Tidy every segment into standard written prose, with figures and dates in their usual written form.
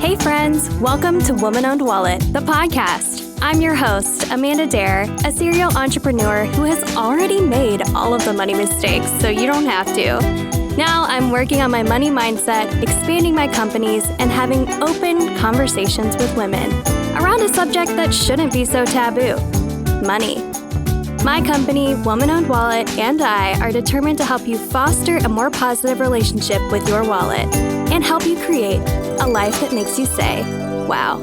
Hey friends, welcome to Woman-Owned Wallet, the podcast. I'm your host, Amanda Dare, a serial entrepreneur who has already made all of the money mistakes, so you don't have to. Now I'm working on my money mindset, expanding my companies, and having open conversations with women around a subject that shouldn't be so taboo, money. My company, Woman-Owned Wallet, and I are determined to help you foster a more positive relationship with your wallet and help you create a life that makes you say, wow.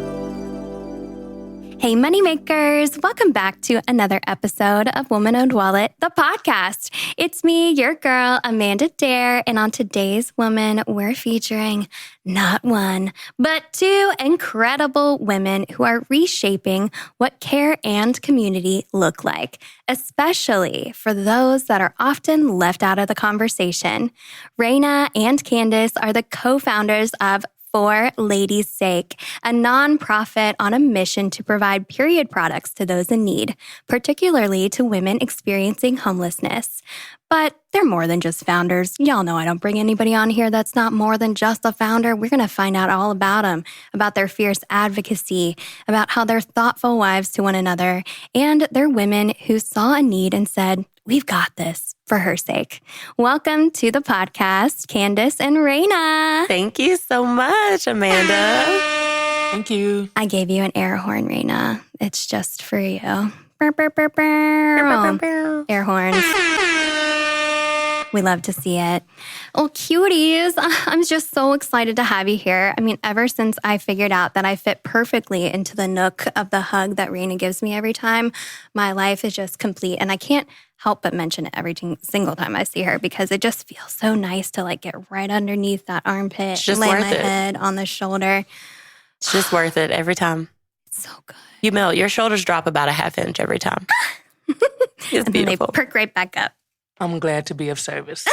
Hey, moneymakers. Welcome back to another episode of Woman-Owned Wallet, the podcast. It's me, your girl, Amanda Dare, and on today's Woman, we're featuring not one, but two incredible women who are reshaping what care and community look like, especially for those that are often left out of the conversation. Reina and Candice are the co-founders of For Ladies' Sake, a nonprofit on a mission to provide period products to those in need, particularly to women experiencing homelessness. But they're more than just founders. Y'all know I don't bring anybody on here that's not more than just a founder. We're going to find out all about them, about their fierce advocacy, about how they're thoughtful wives to one another, and they're women who saw a need and said, we've got this for her sake. Welcome to the podcast, Candice and Raina. Thank you so much, Amanda. Thank you. I gave you an air horn, Raina. It's just for you. Burr, burr, burr, burr. Air horns. We love to see it. Oh, cuties. I'm just so excited to have you here. I mean, ever since I figured out that I fit perfectly into the nook of the hug that Reina gives me every time, my life is just complete. And I can't help but mention it every single time I see her because it just feels so nice to like get right underneath that armpit, lay my head on the shoulder. It's just worth it every time. It's so good. You melt. Your shoulders drop about a half inch every time. It's and beautiful. They perk right back up. I'm glad to be of service.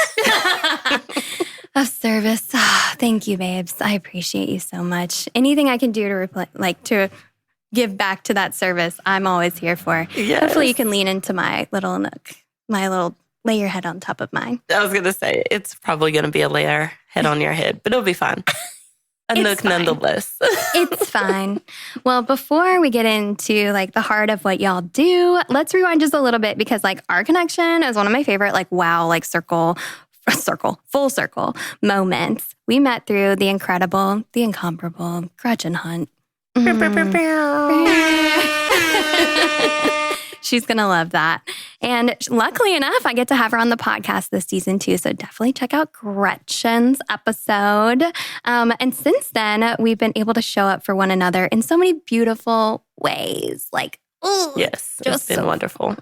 Of service. Oh, thank you, babes. I appreciate you so much. Anything I can do to give back to that service, I'm always here for. Yes. Hopefully you can lean into my little nook, lay your head on top of mine. I was going to say, it's probably going to be a layer head on your head, but it'll be fine. A nook fine. Nonetheless. It's fine. Well, before we get into like the heart of what y'all do, let's rewind just a little bit because like our connection is one of my favorite like wow, like full circle moments. We met through the incredible, the incomparable Gretchen Hunt. She's going to love that. And luckily enough, I get to have her on the podcast this season too. So definitely check out Gretchen's episode. And since then, we've been able to show up for one another in so many beautiful ways. Like, ooh, yes, it's been wonderful.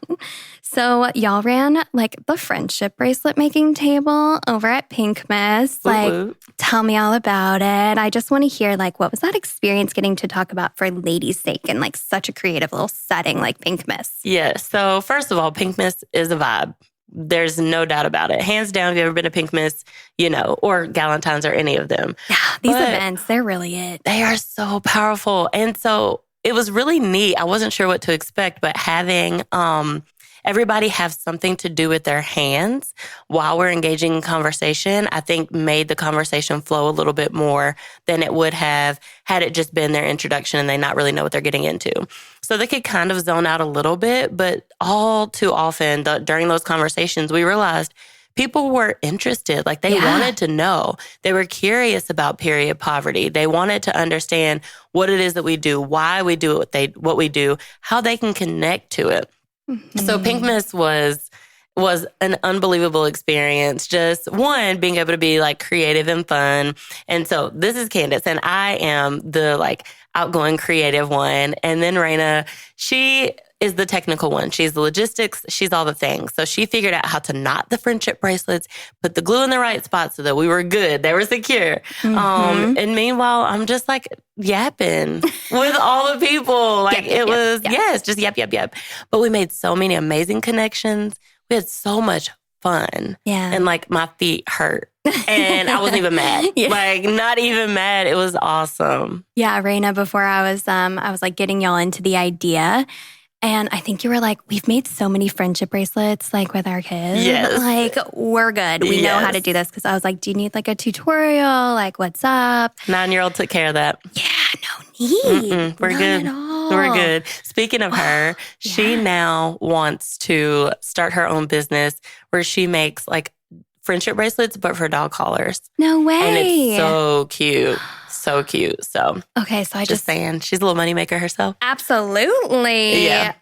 So y'all ran like the friendship bracelet making table over at Pink Miss. Like, tell me all about it. I just want to hear like, what was that experience getting to talk about For Ladies' Sake in like such a creative little setting like Pink Miss? Yeah. So first of all, Pink Miss is a vibe. There's no doubt about it. Hands down, if you've ever been to Pink Miss, or Galentine's or any of them. Yeah, these events, they're really it. They are so powerful. And so it was really neat. I wasn't sure what to expect, but having everybody have something to do with their hands while we're engaging in conversation, I think made the conversation flow a little bit more than it would have had it just been their introduction and they not really know what they're getting into. So they could kind of zone out a little bit, but all too often during those conversations, we realized people were interested. Like they wanted to know. They were curious about period poverty. They wanted to understand what it is that we do, why we do what we do, how they can connect to it. Mm-hmm. So Pink Miss was an unbelievable experience. Just one, being able to be like creative and fun. And so this is Candice and I am the like outgoing creative one. And then Reina, she is the technical one. She's the logistics. She's all the things. So she figured out how to knot the friendship bracelets, put the glue in the right spot so that we were good. They were secure. Mm-hmm. And meanwhile, I'm just like yapping with all the people. Like just yap. But we made so many amazing connections. We had so much fun. Yeah. And like my feet hurt. And I wasn't even mad. Like not even mad. It was awesome. Yeah, Reina, before I was like getting y'all into the idea. And I think you were like, we've made so many friendship bracelets, like with our kids. Yes. Like, we're good. We know how to do this. Because I was like, do you need like a tutorial? Like, what's up? 9-year-old took care of that. Yeah. We're Not good. at all. We're good. Speaking of her, she now wants to start her own business where she makes like friendship bracelets, but for dog collars. No way. And it's so cute. So cute. So, okay, so I just saying, she's a little moneymaker herself. Absolutely. Yeah.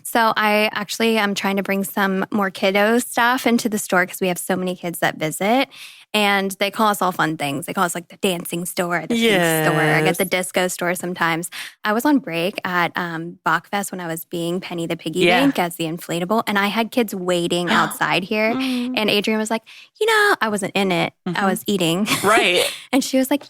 So I'm trying to bring some more kiddo stuff into the store because we have so many kids that visit. And they call us all fun things. They call us like the dancing store, the pink store. I get the disco store sometimes. I was on break at Bachfest when I was being Penny the Piggy Bank as the inflatable. And I had kids waiting outside here. And Adrienne was like, I wasn't in it. I was eating. Right. And she was like,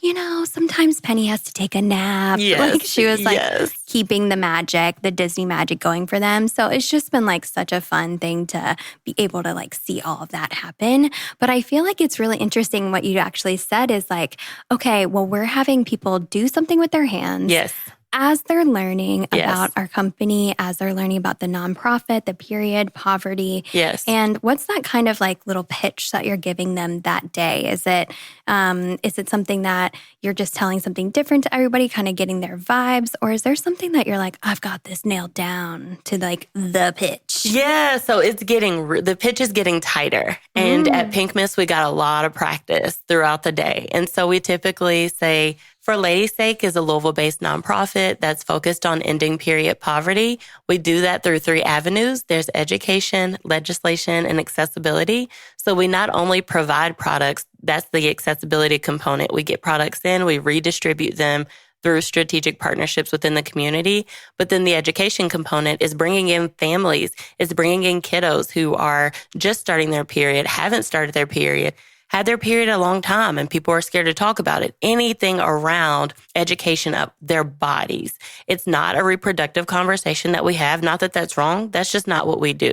sometimes Penny has to take a nap. Yes. Like she was like keeping the magic, the Disney magic going for them. So it's just been like such a fun thing to be able to like see all of that happen. But I feel like it's really interesting what you actually said is like, okay, well, we're having people do something with their hands. Yes. As they're learning about our company, as they're learning about the nonprofit, the period, poverty. Yes. And what's that kind of like little pitch that you're giving them that day? Is it something that you're just telling something different to everybody, kind of getting their vibes? Or is there something that you're like, I've got this nailed down to like the pitch? Yeah. So the pitch is getting tighter. And at Pink Miss, we got a lot of practice throughout the day. And so we typically say, For Lady's Sake is a Louisville-based nonprofit that's focused on ending period poverty. We do that through 3 avenues. There's education, legislation, and accessibility. So we not only provide products, that's the accessibility component. We get products in, we redistribute them through strategic partnerships within the community. But then the education component is bringing in families, is bringing in kiddos who are just starting their period, haven't started their period, had their period a long time and people are scared to talk about it. Anything around education of their bodies. It's not a reproductive conversation that we have. Not that that's wrong. That's just not what we do.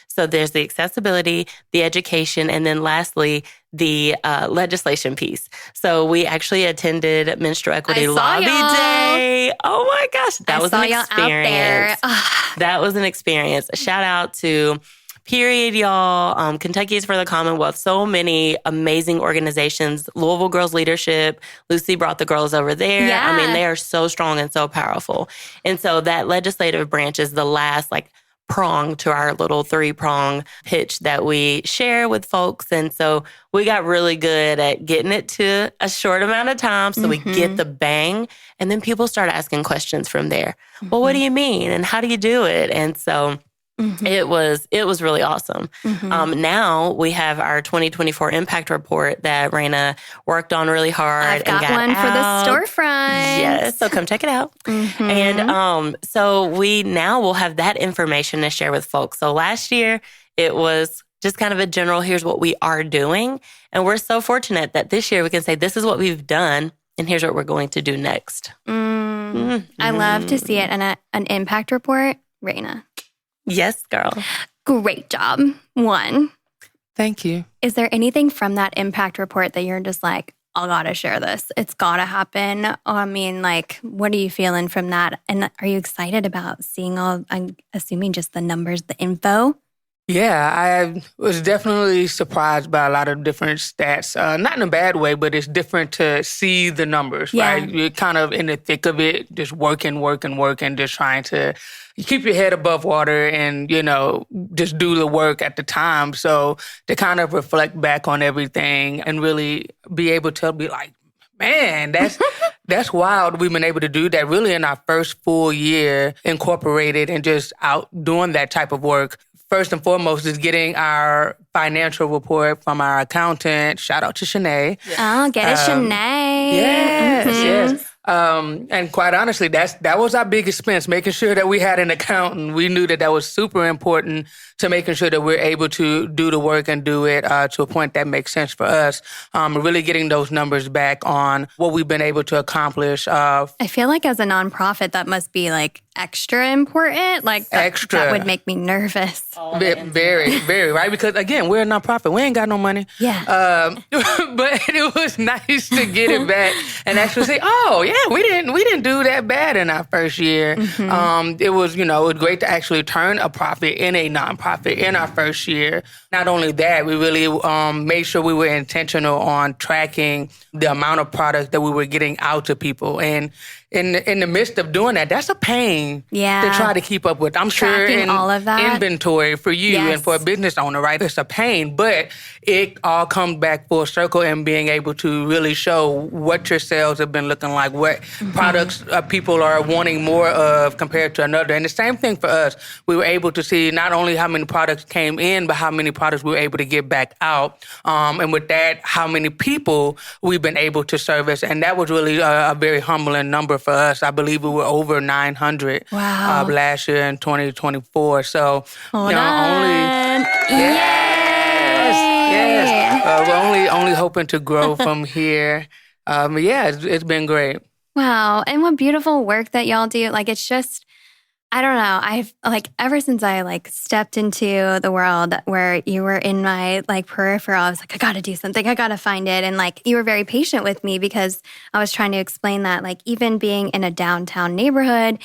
So there's the accessibility, the education, and then lastly, the legislation piece. So we actually attended Menstrual Equity Lobby Day. Oh my gosh. That was an experience. That was an experience. A shout out to Period, y'all. Kentucky is for the Commonwealth. So many amazing organizations. Louisville Girls Leadership. Lucy brought the girls over there. Yeah. I mean, they are so strong and so powerful. And so that legislative branch is the last prong to our little 3-prong pitch that we share with folks. And so we got really good at getting it to a short amount of time so we get the bang. And then people start asking questions from there. Well, what do you mean? And how do you do it? And so it was really awesome. Now we have our 2024 impact report that Reina worked on really hard. I've got one for the storefront. Yes, so come check it out. And so we now will have that information to share with folks. So last year it was just kind of a general, here's what we are doing. And we're so fortunate that this year we can say, this is what we've done and here's what we're going to do next. I love to see it. And an impact report, Reina. Yes, girl. Great job. 1. Thank you. Is there anything from that impact report that you're just like, I gotta share this. It's gotta happen. I mean, what are you feeling from that? And are you excited about seeing I'm assuming just the numbers, the info? Yeah, I was definitely surprised by a lot of different stats. Not in a bad way, but it's different to see the numbers, right? You're kind of in the thick of it, just working, just trying to keep your head above water and, just do the work at the time. So to kind of reflect back on everything and really be able to be like, man, that's wild. We've been able to do that really in our first full year incorporated and just out doing that type of work. First and foremost is getting our financial report from our accountant. Shout out to Shanae. Oh, get it, Shanae. Yes. And quite honestly, that was our big expense, making sure that we had an accountant. We knew that was super important to making sure that we're able to do the work and do it to a point that makes sense for us. Really getting those numbers back on what we've been able to accomplish. I feel like as a nonprofit, that must be extra important. Like that would make me nervous. Very, very, right? Because again, we're a nonprofit. We ain't got no money. Yeah. But it was nice to get it back and actually say, oh yeah, we didn't do that bad in our first year. It was, it was great to actually turn a profit in a nonprofit in our first year. Not only that, we really made sure we were intentional on tracking the amount of product that we were getting out to people. And in the midst of doing that, that's a pain to try to keep up with. I'm tracking sure all of that. Inventory for you and for a business owner, right? It's a pain, but it all comes back full circle and being able to really show what your sales have been looking like, what products people are wanting more of compared to another. And the same thing for us. We were able to see not only how many products came in, but how many products we were able to get back out. And with that, how many people we've been able to service. And that was really a very humbling number for us. I believe we were over 900 last year in 2024. So, only... Yes. We're only hoping to grow from here. It's been great. Wow. And what beautiful work that y'all do. Like, it's just, I don't know. I've ever since I stepped into the world where you were in my peripheral, I was like, I got to do something. I got to find it. And you were very patient with me because I was trying to explain that even being in a downtown neighborhood,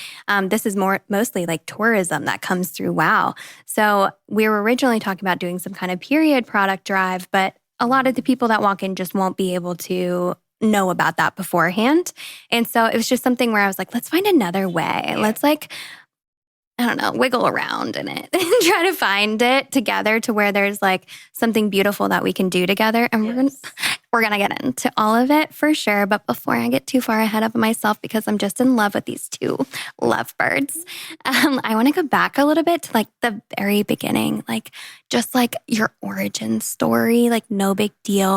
this is mostly tourism that comes through WOW. So we were originally talking about doing some kind of period product drive, but a lot of the people that walk in just won't be able to know about that beforehand. And so it was just something where I was like, let's find another way. Yeah. Let's I don't know, wiggle around in it and try to find it together to where there's something beautiful that we can do together. And we're gonna get into all of it for sure. But before I get too far ahead of myself, because I'm just in love with these two lovebirds, I want to go back a little bit to the very beginning, just your origin story, no big deal.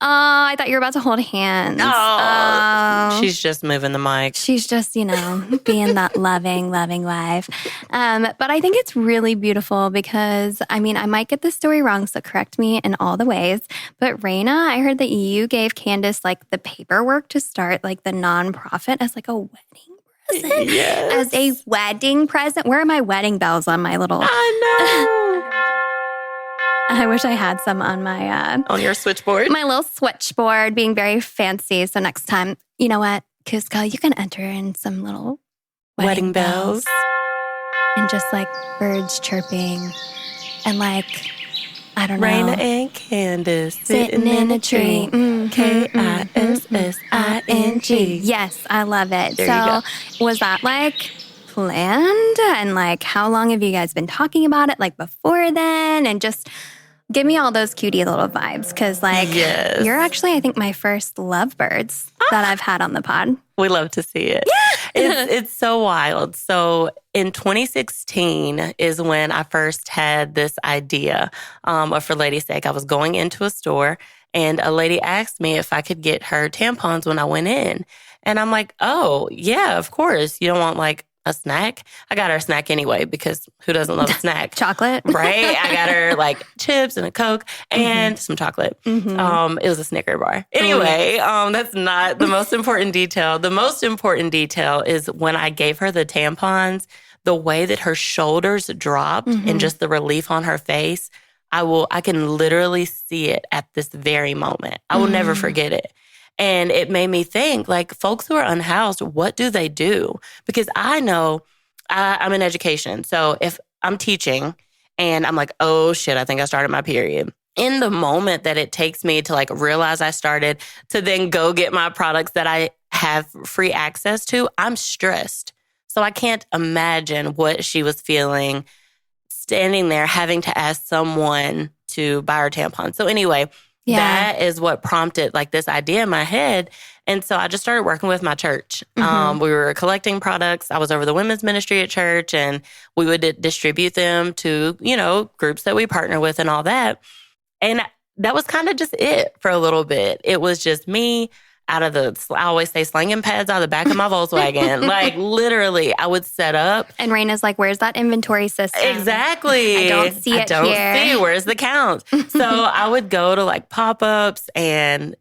I thought you were about to hold hands. Oh, she's just moving the mic. She's just, being that loving wife. But I think it's really beautiful because, I might get the story wrong, so correct me in all the ways. But Reina, I heard that you gave Candice the paperwork to start the nonprofit as a wedding present. Yes. As a wedding present. Where are my wedding bells on my little... I know. I wish I had some on my... on your switchboard? My little switchboard, being very fancy. So next time, you know what, Cusco, you can enter in some little wedding bells. And just birds chirping. And I don't know. Reina and Candice sitting in a tree. Kissing. Yes, I love it. There you go. Was that planned? And how long have you guys been talking about it before then? And just give me all those cutie little vibes because yes. You're actually, I think, my first lovebirds that I've had on the pod. We love to see it. It's so wild. So in 2016 is when I first had this idea of For Lady's Sake. I was going into a store and a lady asked me if I could get her tampons when I went in. And I'm like, oh, yeah, of course. You don't want a snack? I got her a snack anyway because who doesn't love a snack? Chocolate. Right? I got her chips and a Coke and some chocolate. It was a Snicker bar. Anyway, that's not the most important detail. The most important detail is when I gave her the tampons, the way that her shoulders dropped and just the relief on her face, I can literally see it at this very moment. I will never forget it. And it made me think, folks who are unhoused, what do they do? Because I know I'm in education. So if I'm teaching and I'm oh, shit, I think I started my period. In the moment that it takes me to realize I started to then go get my products that I have free access to, I'm stressed. So I can't imagine what she was feeling standing there having to ask someone to buy her tampons. So anyway, that is what prompted this idea in my head. And so I just started working with my church. We were collecting products. I was over the women's ministry at church and we would distribute them to, groups that we partner with and all that. And that was kind of just it for a little bit. It was just me out of I always say slinging pads out of the back of my Volkswagen. Literally, I would set up. And Reina's where's that inventory system? Exactly. I don't see it here. I don't see. Where's the count? So I would go to pop-ups and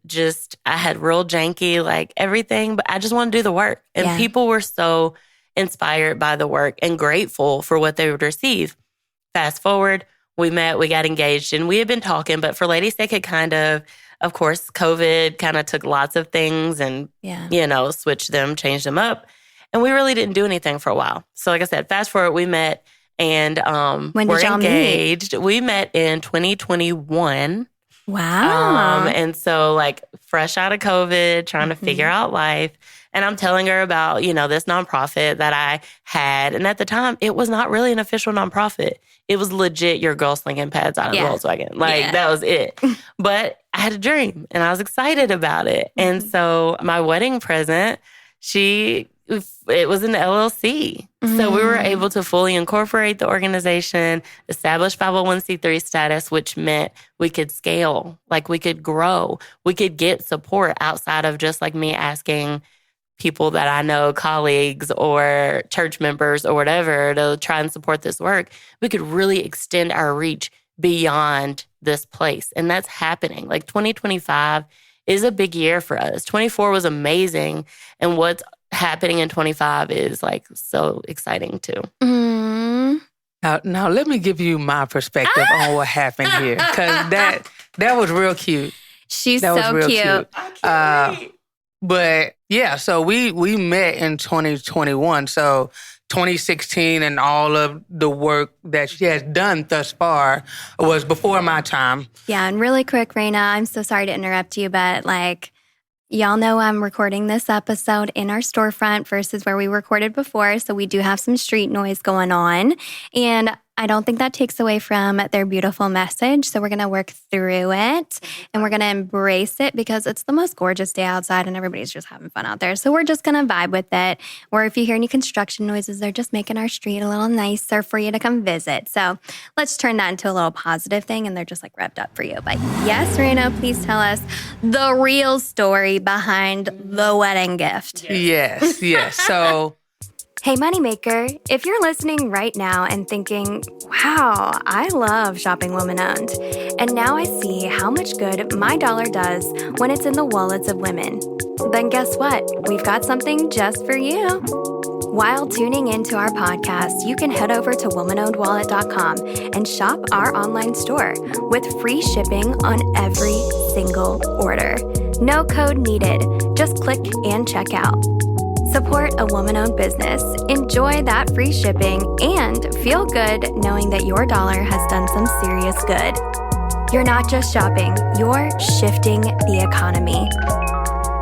I had real janky everything, but I just wanted to do the work. And people were so inspired by the work and grateful for what they would receive. Fast forward, we met, we got engaged, and we had been talking, but for Ladies' Day had of course, COVID kind of took lots of things and, switched them, changed them up. And we really didn't do anything for a while. So like I said, fast forward, we met and when we're did y'all engaged. meet? We met in 2021. Wow. And so like fresh out of COVID, trying to figure out life. And I'm telling her about, this nonprofit that I had. And at the time, it was not really an official nonprofit. It was legit your girl slinging pads out of Volkswagen. That was it. But I had a dream and I was excited about it. And so my wedding present, it was an LLC. So we were able to fully incorporate the organization, establish 501c3 status, which meant we could scale, like we could grow. We could get support outside of just like me asking people that I know, colleagues or church members or whatever, to try and support this work. We could really extend our reach beyond this place. And that's happening. Like 2025 is a big year for us. 24 was amazing. And what's happening in 25 is like so exciting too. Now let me give you my perspective on what happened here, because that was real cute. She's so cute. But yeah, so we met in 2021. So 2016 and all of the work that she has done thus far was before my time. Yeah, and really quick, Reina, I'm so sorry to interrupt you, but y'all know I'm recording this episode in our storefront versus where we recorded before, so we do have some street noise going on. And I don't think that takes away from their beautiful message. So we're going to work through it and we're going to embrace it because it's the most gorgeous day outside and everybody's just having fun out there. So we're just going to vibe with it. Or if you hear any construction noises, they're just making our street a little nicer for you to come visit. So let's turn that into a little positive thing and they're just like revved up for you. But yes, Reina, please tell us the real story behind the wedding gift. Yes. So... Hey, Moneymaker, if you're listening right now and thinking, wow, I love shopping woman-owned, and now I see how much good my dollar does when it's in the wallets of women, then guess what? We've got something just for you. While tuning into our podcast, you can head over to womanownedwallet.com and shop our online store with free shipping on every single order. No code needed. Just click and check out. Support a woman-owned business, enjoy that free shipping, and feel good knowing that your dollar has done some serious good. You're not just shopping, you're shifting the economy.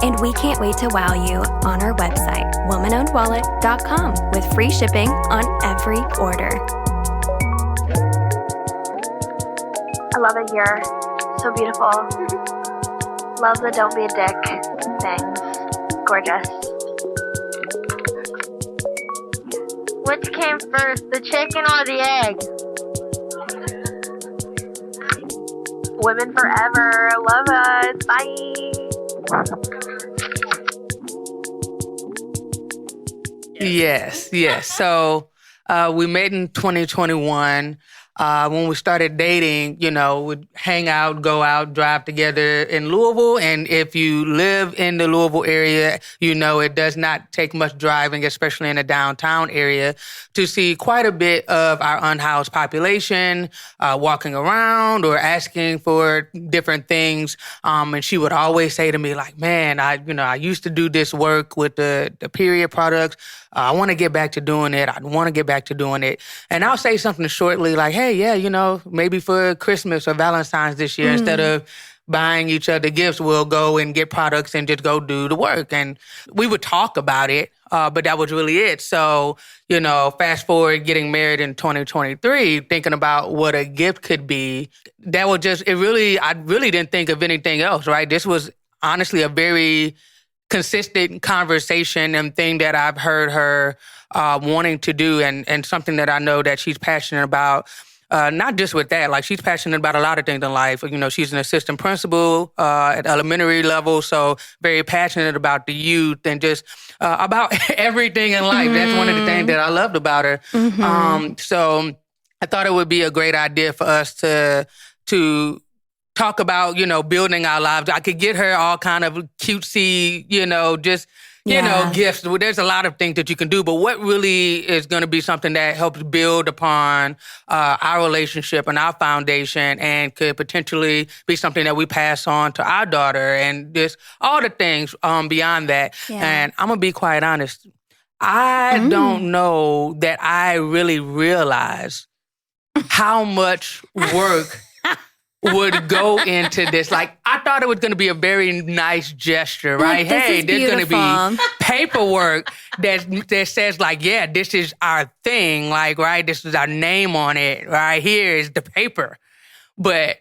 And we can't wait to wow you on our website, womanownedwallet.com, with free shipping on every order. I love it here. So beautiful. Love the don't be a dick things. Gorgeous. Which came first, the chicken or the egg? Women forever. Love us. Bye. Yes. So we met in 2021. When we started dating, we'd hang out, go out, drive together in Louisville. And if you live in the Louisville area, it does not take much driving, especially in the downtown area, to see quite a bit of our unhoused population walking around or asking for different things. And she would always say to me, like, man, I used to do this work with the period products. I want to get back to doing it. I want to get back to doing it. And I'll say something shortly like, hey, yeah, maybe for Christmas or Valentine's this year, instead of buying each other gifts, we'll go and get products and just go do the work. And we would talk about it, but that was really it. So, fast forward getting married in 2023, thinking about what a gift could be, I really didn't think of anything else, right? This was honestly a very consistent conversation and thing that I've heard her wanting to do and something that I know that she's passionate about. Not just with that, like she's passionate about a lot of things in life. She's an assistant principal at elementary level, so very passionate about the youth and just about everything in life. That's one of the things that I loved about her. So I thought it would be a great idea for us to talk about, building our lives. I could get her all kind of cutesy, just gifts. There's a lot of things that you can do, but what really is going to be something that helps build upon our relationship and our foundation and could potentially be something that we pass on to our daughter and just all the things beyond that. Yeah. And I'm going to be quite honest. I don't know that I really realized how much work would go into this. Like, I thought it was going to be a very nice gesture, right? Hey, there's going to be paperwork that says, like, yeah, this is our thing, like, right? This is our name on it, right? Here is the paper. But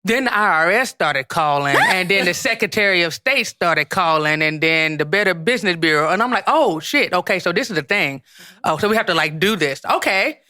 then the IRS started calling, and then the Secretary of State started calling, and then the Better Business Bureau. And I'm like, oh, shit, okay, so this is the thing. Oh, so we have to, like, do this. Okay.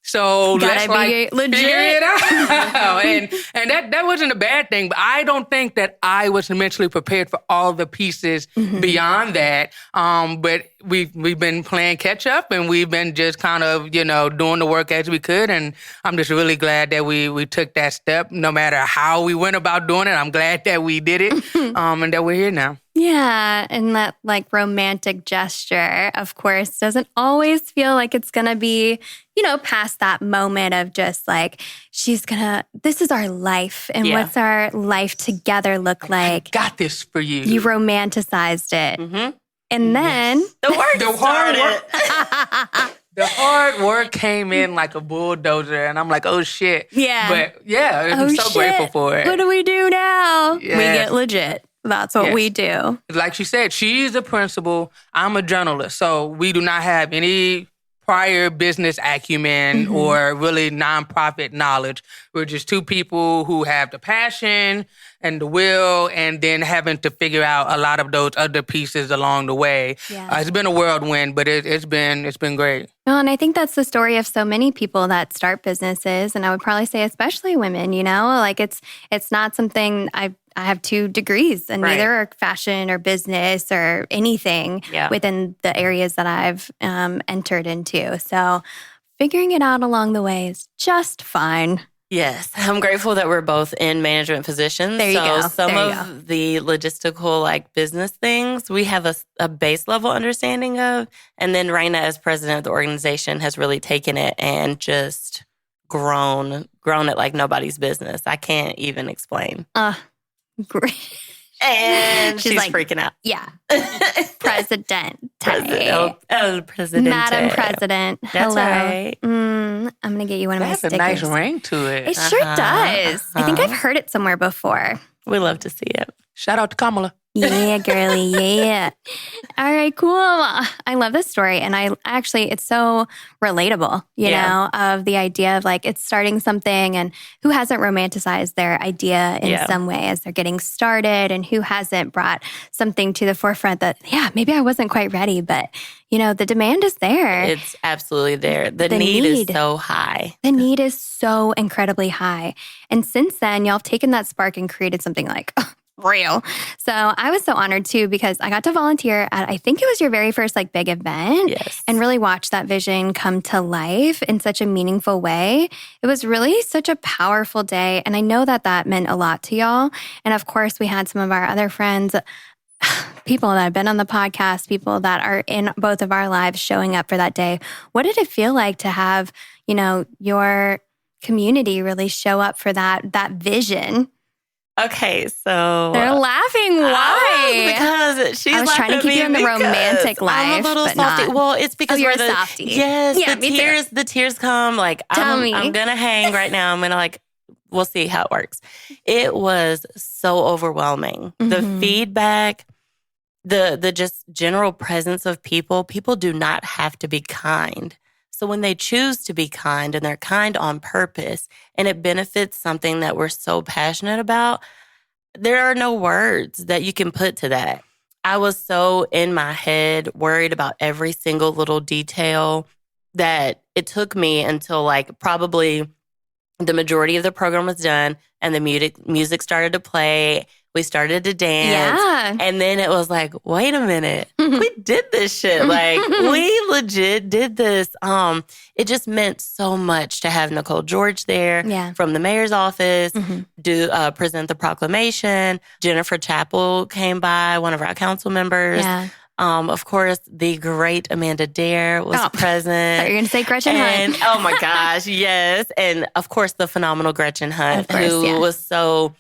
So let's like legit. Figure it out. and that wasn't a bad thing, but I don't think that I was mentally prepared for all the pieces beyond that. But we've been playing catch up, and we've been just kind of, doing the work as we could. And I'm just really glad that we took that step, no matter how we went about doing it. I'm glad that we did it, and that we're here now. Yeah, and that like romantic gesture, of course, doesn't always feel like it's going to be, past that moment of just like, this is our life. And what's our life together look like? I got this for you. You romanticized it. Mm-hmm. And then the hard work. The hard work came in like a bulldozer, and I'm like, oh, shit. Yeah. But yeah, I'm so grateful for it. What do we do now? Yeah. We get legit. That's what we do. Like she said, she's a principal. I'm a journalist. So we do not have any prior business acumen or really nonprofit knowledge. We're just two people who have the passion and the will, and then having to figure out a lot of those other pieces along the way. Yeah. It's been a whirlwind, but it's been great. No, and I think that's the story of so many people that start businesses, and I would probably say especially women. Like it's not something I have 2 degrees, and neither are fashion or business or anything within the areas that I've entered into. So figuring it out along the way is just fine. Yes, I'm grateful that we're both in management positions. There you go. Some of the logistical, like business things, we have a base level understanding of. And then Reina, as president of the organization, has really taken it and just grown it like nobody's business. I can't even explain. Great. And she's like, freaking out. Yeah. President. President. Madam President. That's hello. Right. I'm going to get you one of my stickers. That's a nice ring to it. It sure does. I think I've heard it somewhere before. We love to see it. Shout out to Kamala. Yeah, girly, yeah. All right, cool. I love this story. And it's so relatable, you know, of the idea of like it's starting something and who hasn't romanticized their idea in some way as they're getting started, and who hasn't brought something to the forefront that, maybe I wasn't quite ready, but, the demand is there. It's absolutely there. The need is so high. The need is so incredibly high. And since then, y'all have taken that spark and created something like real. So I was so honored too, because I got to volunteer at, I think it was your very first like big event, and really watch that vision come to life in such a meaningful way. It was really such a powerful day. And I know that meant a lot to y'all. And of course, we had some of our other friends, people that have been on the podcast, people that are in both of our lives showing up for that day. What did it feel like to have, your community really show up for that vision? Okay, so they're laughing. Why? Because she's. I was trying to keep you in the romantic life. I'm a little but salty. Not. Well, it's because you're we're a softie. Yes, yeah, the tears come. Like I'm gonna hang right now. I'm gonna we'll see how it works. It was so overwhelming. Mm-hmm. The feedback, the just general presence of people. People do not have to be kind. So when they choose to be kind, and they're kind on purpose, and it benefits something that we're so passionate about, there are no words that you can put to that. I was so in my head, worried about every single little detail, that it took me until probably the majority of the program was done and the music started to play. We started to dance. Yeah. And then it was like, wait a minute. We did this shit. Like, we legit did this. It just meant so much to have Nicole George there from the mayor's office, present the proclamation. Jennifer Chappell came by, one of our council members. Yeah. Of course, the great Amanda Dare was present. You're going to say Gretchen Hunt. Oh my gosh, yes. And of course, the phenomenal Gretchen Hunt, who was so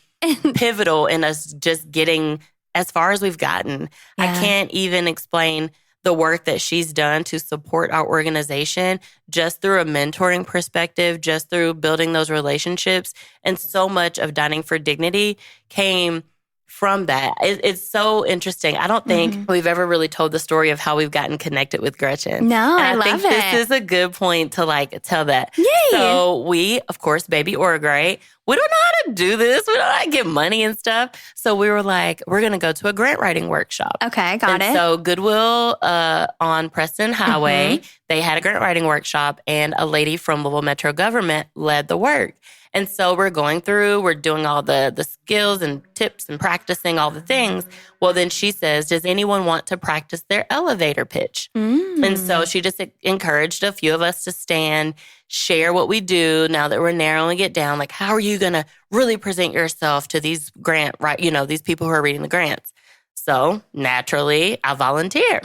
pivotal in us just getting as far as we've gotten. I can't even explain the work that she's done to support our organization just through a mentoring perspective, just through building those relationships. And so much of Dining for Dignity came from that. It's so interesting. I don't think we've ever really told the story of how we've gotten connected with Gretchen. No, and I think love this is a good point to tell that. Yay. So we, of course, baby Orgray, we don't know how to do this. We don't know how to get money and stuff. So we were like, we're going to go to a grant writing workshop. Okay, got it. So Goodwill on Preston Highway, they had a grant writing workshop, and a lady from Louisville Metro Government led the work. And so we're going through, we're doing all the skills and tips and practicing all the things. Well, then she says, does anyone want to practice their elevator pitch? And so she just encouraged a few of us to stand, share what we do now that we're narrowing it down. Like, how are you going to really present yourself to these these people who are reading the grants? So naturally, I volunteer.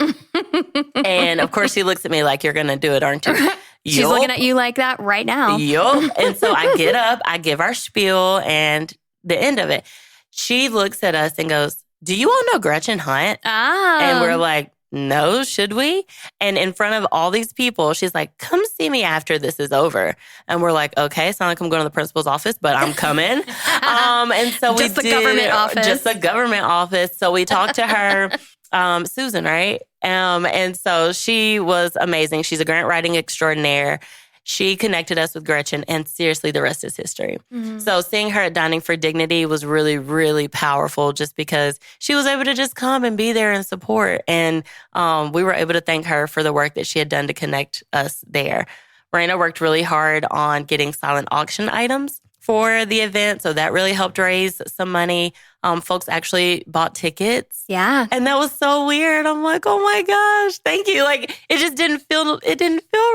And of course, she looks at me like, you're going to do it, aren't you? She's looking at you like that right now. Yup. And so I get up, I give our spiel, and the end of it, she looks at us and goes, do you all know Gretchen Hunt? And we're like, no, should we? And in front of all these people, she's like, come see me after this is over. And we're like, okay, sound like I'm going to the principal's office, but I'm coming. And so just a government office. Just a government office. So we talked to her, Susan, right? And so she was amazing. She's a grant writing extraordinaire. She connected us with Gretchen, and seriously, the rest is history. So seeing her at Dining for Dignity was really, really powerful just because she was able to just come and be there and support. And we were able to thank her for the work that she had done to connect us there. Reina worked really hard on getting silent auction items for the event, so that really helped raise some money. Folks actually bought tickets. Yeah. And that was so weird. I'm like, oh my gosh, thank you. Like, it just didn't feel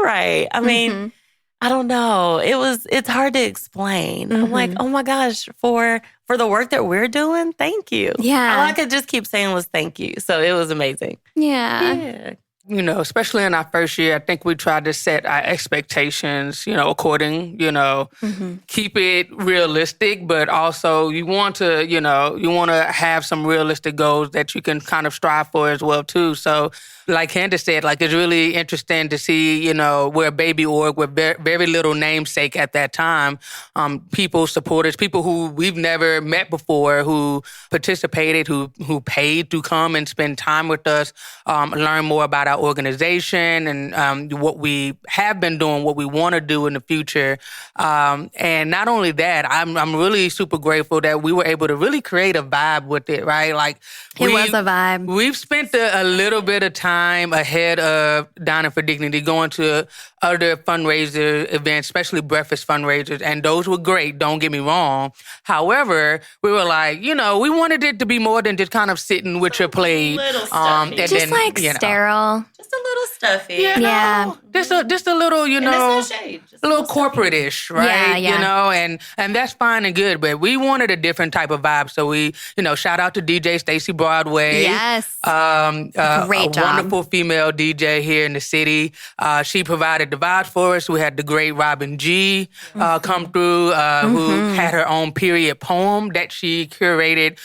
right. I mean, I don't know. It's hard to explain. I'm like, oh my gosh, for the work that we're doing, thank you. Yeah. All I could just keep saying was thank you. So it was amazing. Yeah. You know, especially in our first year, I think we tried to set our expectations, according, keep it realistic, but also you want to have some realistic goals that you can kind of strive for as well, too. So like Candice said, it's really interesting to see, we're a baby org with very little namesake at that time. People, supporters, people who we've never met before, who participated, who paid to come and spend time with us, learn more about our organization and what we have been doing, what we want to do in the future. And not only that, I'm really super grateful that we were able to really create a vibe with it, right? It was a vibe. We've spent a little bit of time ahead of Dining for Dignity going to other fundraiser events, especially breakfast fundraisers, and those were great, don't get me wrong. However, we were like, we wanted it to be more than just kind of sitting with your plate. Stuffy. Just sterile. Just a little stuffy. Yeah. Just a little, a little corporate-ish, right? Yeah. And that's fine and good, but we wanted a different type of vibe. So we, shout out to DJ Stacy Broadway. Yes. Great job. A wonderful female DJ here in the city. She provided the vibes for us. We had the great Robin G come through, who had her own period poem that she curated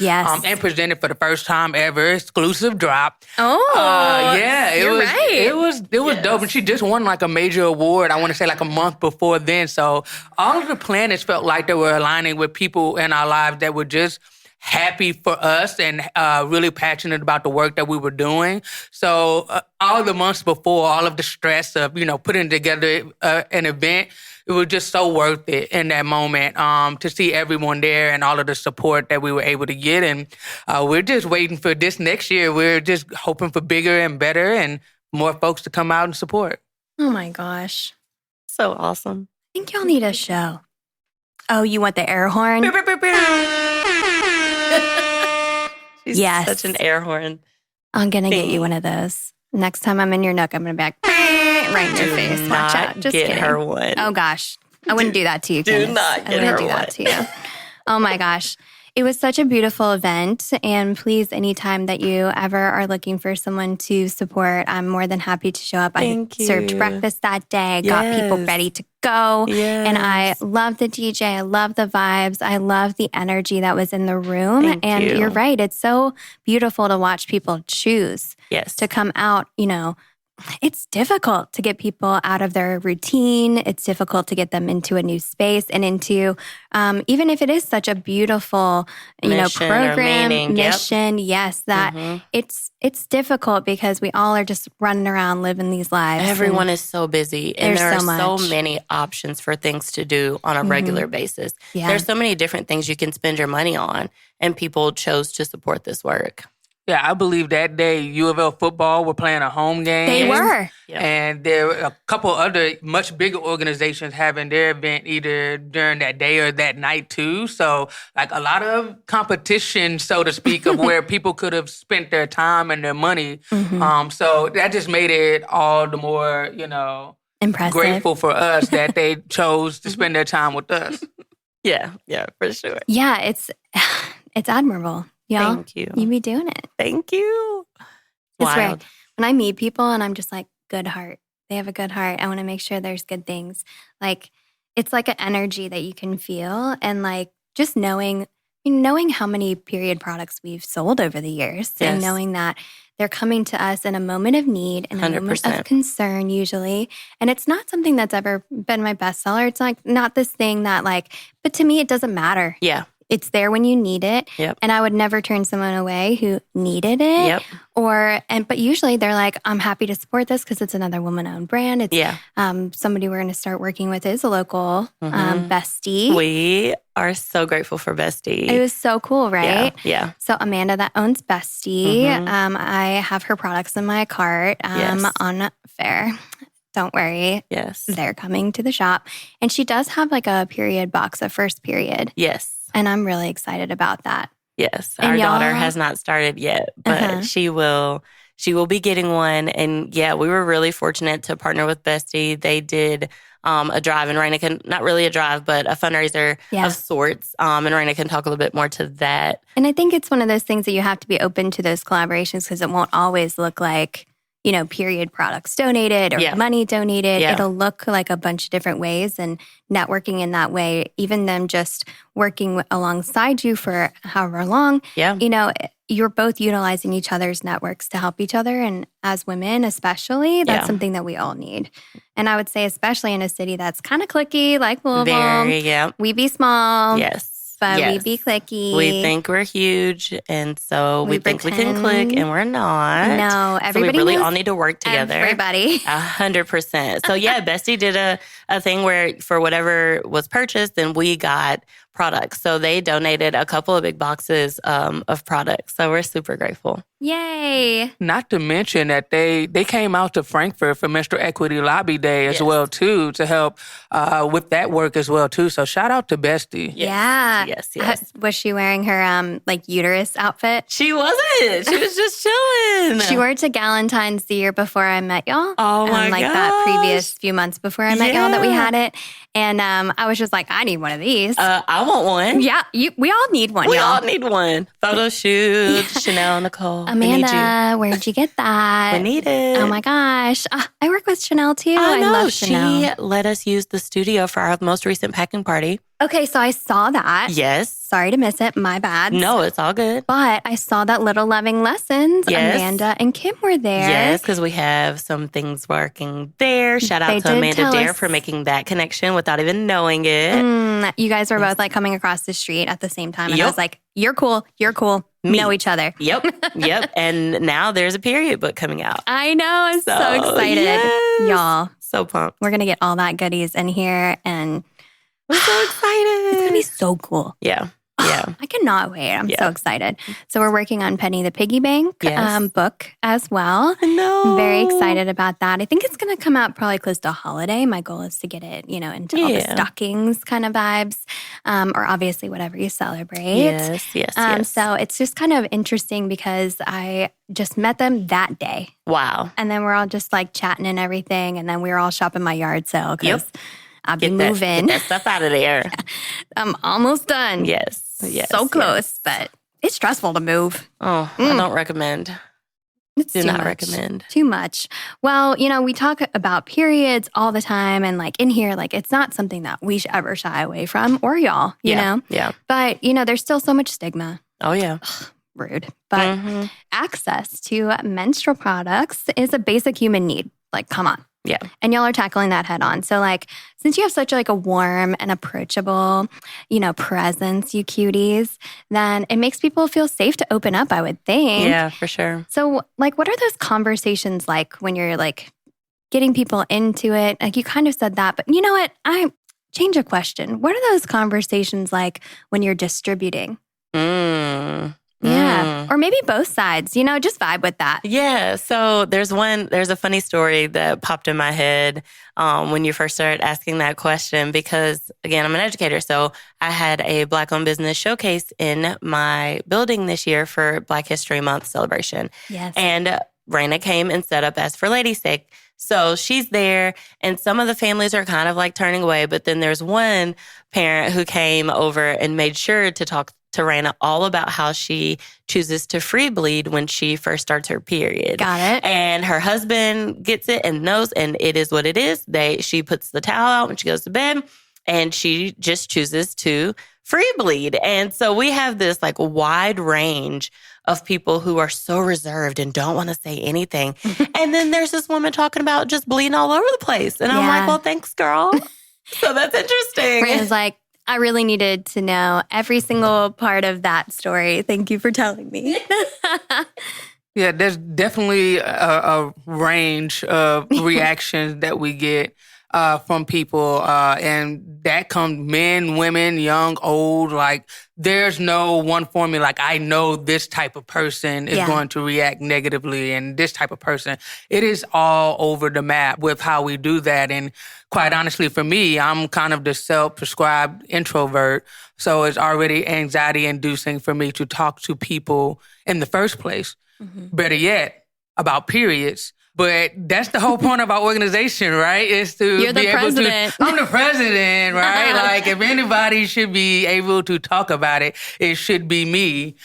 and presented for the first time ever. Exclusive drop. Oh, it was dope. And she just won a major award, I want to say a month before then. So all of the planets felt like they were aligning with people in our lives that were just happy for us and really passionate about the work that we were doing. So all of the months before, all of the stress of, putting together an event, it was just so worth it in that moment to see everyone there and all of the support that we were able to get. And we're just waiting for this next year. We're just hoping for bigger and better and more folks to come out and support. Oh my gosh. So awesome. I think y'all need a show. Oh, you want the air horn? She's Yes. such an air horn. I'm going to get you one of those. Next time I'm in your nook, I'm going to be like, right in your face. Watch out. Just get kidding. her one. Oh, gosh. I wouldn't do that to you, Do Candice. not get her I wouldn't do that to you. Oh, my gosh. It was such a beautiful event. And please, anytime that you ever are looking for someone to support, I'm more than happy to show up. Thank I served you. breakfast that day, got people ready to go. Yes. And I love the DJ. I love the vibes. I love the energy that was in the room. Thank and you. You're right. It's so beautiful to watch people choose Yes. to come out, it's difficult to get people out of their routine. It's difficult to get them into a new space and into, even if it is such a beautiful, Mission or program, meaning. Yep. mission. Yes, that it's difficult because we all are just running around living these lives. Everyone is so busy, and there there's are so so much. many options for things to do on a regular basis. Yeah. There's so many different things you can spend your money on, and people chose to support this work. Yeah, I believe that day U of L football were playing a home game. They were. Yep. And there were a couple other much bigger organizations having their event either during that day or that night too. So like a lot of competition, so to speak, of where people could have spent their time and their money. So that just made it all the more, Impressive. grateful for us that they chose to spend their time with us. Yeah, for sure. Yeah, it's admirable. Y'all, Thank you. You be doing it. Thank you. It's rare. Wild. When I meet people and I'm just like, good heart. They have a good heart. I want to make sure there's good things. Like, it's like an energy that you can feel. And like, just knowing how many period products we've sold over the years and Yes. knowing that they're coming to us in a moment of need and a moment 100%. of concern usually. And it's not something that's ever been my bestseller. It's like not this thing that like, but to me, it doesn't matter. Yeah. It's there when you need it. Yep. And I would never turn someone away who needed it. Yep. But usually they're like, I'm happy to support this because it's another woman-owned brand. It's Yeah. Somebody we're going to start working with is a local bestie. We are so grateful for Bestie. It was so cool, right? Yeah. So Amanda that owns Bestie, I have her products in my cart Yes. on Fair. Don't worry. Yes. They're coming to the shop. And she does have like a period box, a first period. Yes. And I'm really excited about that. Yes. And Our y'all- daughter has not started yet, but she will be getting one. And yeah, we were really fortunate to partner with Bestie. They did a drive, and Reina can, not really a drive, but a fundraiser of sorts. And Reina can talk a little bit more to that. And I think it's one of those things that you have to be open to those collaborations because it won't always look like, period products donated or money donated. Yeah. It'll look like a bunch of different ways, and networking in that way, even them just working alongside you for however long, you're both utilizing each other's networks to help each other. And as women, especially, that's something that we all need. And I would say, especially in a city that's kind of cliquey, like Louisville, we be small. Yes. But we be clicky. We think we're huge, and so we think we can click, and we're not. No, everybody so we really knows all need to work together. Everybody. 100%. So yeah, Bestie did a thing where for whatever was purchased, then we got products. So they donated a couple of big boxes of products. So we're super grateful. Yay. Not to mention that they came out to Frankfurt for Menstrual Equity Lobby Day as well, too, to help with that work as well, too. So shout out to Bestie. Yeah. Yes. Was she wearing her uterus outfit? She wasn't. She was just chilling. She wore it to Galentine's the year before I met y'all. Oh my gosh. That previous few months before I met y'all that we had it. And I was just like, I need one of these. I want one. Yeah, we all need one, We y'all. all need one. Photo shoot, Chanel, Nicole. Amanda, where'd you get that? We need it. Oh my gosh. I work with Chanel too. I know. love Chanel. She let us use the studio for our most recent packing party. Okay, so I saw that. Yes. Sorry to miss it. My bad. No, it's all good. But I saw that Little Loving Lessons. Yes. Amanda and Kim were there. Yes, because we have some things working there. Shout out They to did Amanda tell Dare us. for making that connection without even knowing it. You guys were both coming across the street at the same time. And I Yep. was like, you're cool. You're cool. Me. Know each other. Yep. And now there's a period book coming out. I know. I'm so excited. yes. Y'all, So pumped. we're going to get all that goodies in here. And I'm so excited. it's going to be so cool. Yeah. Yeah. I cannot wait. I'm so excited. So we're working on Penny the Piggy Bank book as well. No. I'm very excited about that. I think it's going to come out probably close to holiday. My goal is to get it, into all the stockings kind of vibes, or obviously whatever you celebrate. Yes. So it's just kind of interesting because I just met them that day. Wow. And then we're all just like chatting and everything. And then we were all shopping my yard sale because I'll be moving. Get that stuff out of there. I'm almost done. Yes. So close, but it's stressful to move. Oh, I don't recommend. Do not recommend. Too much. Well, we talk about periods all the time. And like in here, like it's not something that we should ever shy away from or y'all, you know? Yeah. But, there's still so much stigma. Oh, yeah. Rude. But access to menstrual products is a basic human need. Like, come on. Yeah. And y'all are tackling that head on. So like, since you have such like a warm and approachable, presence, you cuties, then it makes people feel safe to open up, I would think. Yeah, for sure. So like, what are those conversations like when you're like getting people into it? Like you kind of said that, but you know what? I change a question. What are those conversations like when you're distributing? Yeah. Or maybe both sides, just vibe with that. Yeah. So there's a funny story that popped in my head when you first started asking that question, because again, I'm an educator. So I had a Black-owned business showcase in my building this year for Black History Month celebration. Yes. And Reina came and set up as for Lady's Sake. So she's there, and some of the families are kind of like turning away, but then there's one parent who came over and made sure to talk to Reina all about how she chooses to free bleed when she first starts her period. Got it. And her husband gets it and knows, and it is what it is. She puts the towel out when she goes to bed, and she just chooses to free bleed. And so we have this like wide range of people who are so reserved and don't want to say anything. And then there's this woman talking about just bleeding all over the place. And I'm like, well, thanks, girl. So that's interesting. Reina's like, I really needed to know every single part of that story. Thank you for telling me. Yeah, there's definitely a range of reactions that we get from people. And that comes men, women, young, old. Like, there's no one formula. Like, I know this type of person is going to react negatively and this type of person. It is all over the map with how we do that. And quite honestly, for me, I'm kind of the self-prescribed introvert. So it's already anxiety-inducing for me to talk to people in the first place. Better yet, about periods. But that's the whole point of our organization, right? Is to You're the be able president. to. I'm the president, right? Like, if anybody should be able to talk about it, it should be me.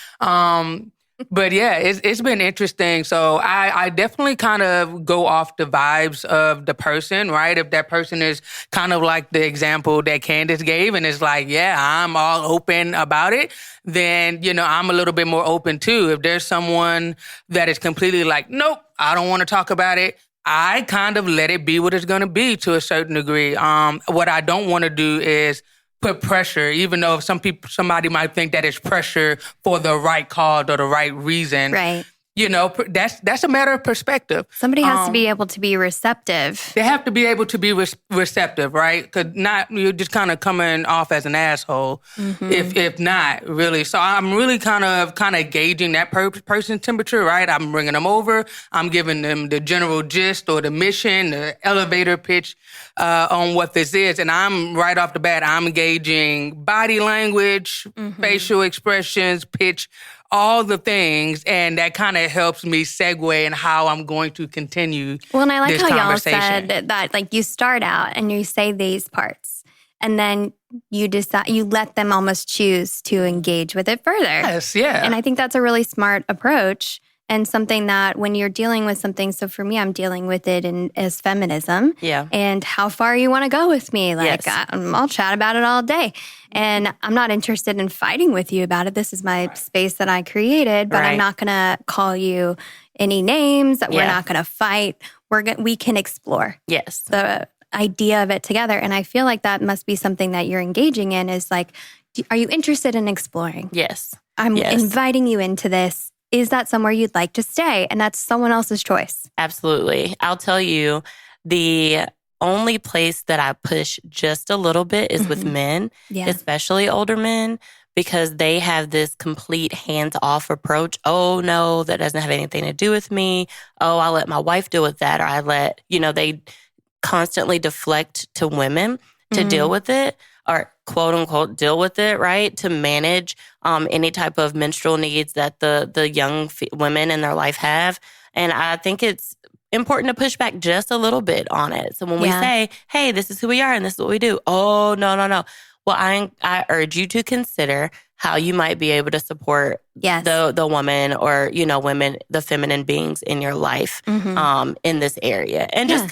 But yeah, it's been interesting. So I definitely kind of go off the vibes of the person, right? If that person is kind of like the example that Candice gave and is like, yeah, I'm all open about it, then, I'm a little bit more open too. If there's someone that is completely like, nope, I don't want to talk about it, I kind of let it be what it's going to be to a certain degree. What I don't want to do is put pressure, even though somebody might think that it's pressure for the right cause or the right reason. Right. That's a matter of perspective. Somebody has to be able to be receptive. They have to be able to be receptive, right? Because not you're just kind of coming off as an asshole, if not really. So I'm really kind of gauging that person's temperature, right? I'm bringing them over. I'm giving them the general gist or the mission, the elevator pitch on what this is, and I'm right off the bat. I'm gauging body language, facial expressions, pitch, all the things, and that kind of helps me segue in how I'm going to continue. Well, and I like this how y'all conversation. said that, like, you start out and you say these parts, and then you decide, you let them almost choose to engage with it further. Yes, yeah. And I think that's a really smart approach. And something that when you're dealing with something, so for me, I'm dealing with it as feminism. Yeah. And how far you want to go with me. Like, Yes. I'll chat about it all day. And I'm not interested in fighting with you about it. This is my space that I created, but I'm Right. not going to call you any names. We're Yeah. not going to fight. We can explore Yes. the idea of it together. And I feel like that must be something that you're engaging in is like, are you interested in exploring? Yes. I'm Yes. inviting you into this. Is that somewhere you'd like to stay? And that's someone else's choice. Absolutely. I'll tell you, the only place that I push just a little bit is with men, Yeah. especially older men, because they have this complete hands-off approach. Oh, no, that doesn't have anything to do with me. Oh, I'll let my wife deal with that. Or they constantly deflect to women to deal with it, or quote unquote deal with it, right? To manage any type of menstrual needs that the young women in their life have. And I think it's important to push back just a little bit on it. So when we say, hey, this is who we are and this is what we do. Oh, no. Well, I urge you to consider how you might be able to support the woman or, women, the feminine beings in your life in this area. And just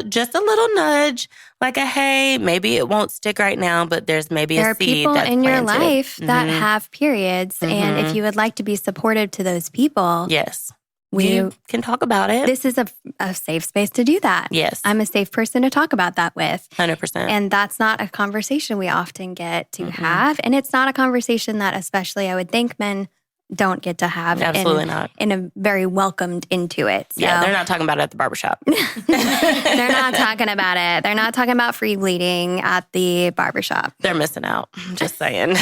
just a little nudge, like hey, maybe it won't stick right now, but there's maybe a seed that's planted. There are people in your life that have periods. And if you would like to be supportive to those people. Yes. We can talk about it. This is a safe space to do that. Yes. I'm a safe person to talk about that with. 100%. And that's not a conversation we often get to have. And it's not a conversation that especially I would think men don't get to have. Absolutely not. And a very welcomed into it. So. Yeah, they're not talking about it at the barbershop. They're not talking about it. They're not talking about free bleeding at the barbershop. They're missing out. I'm just saying.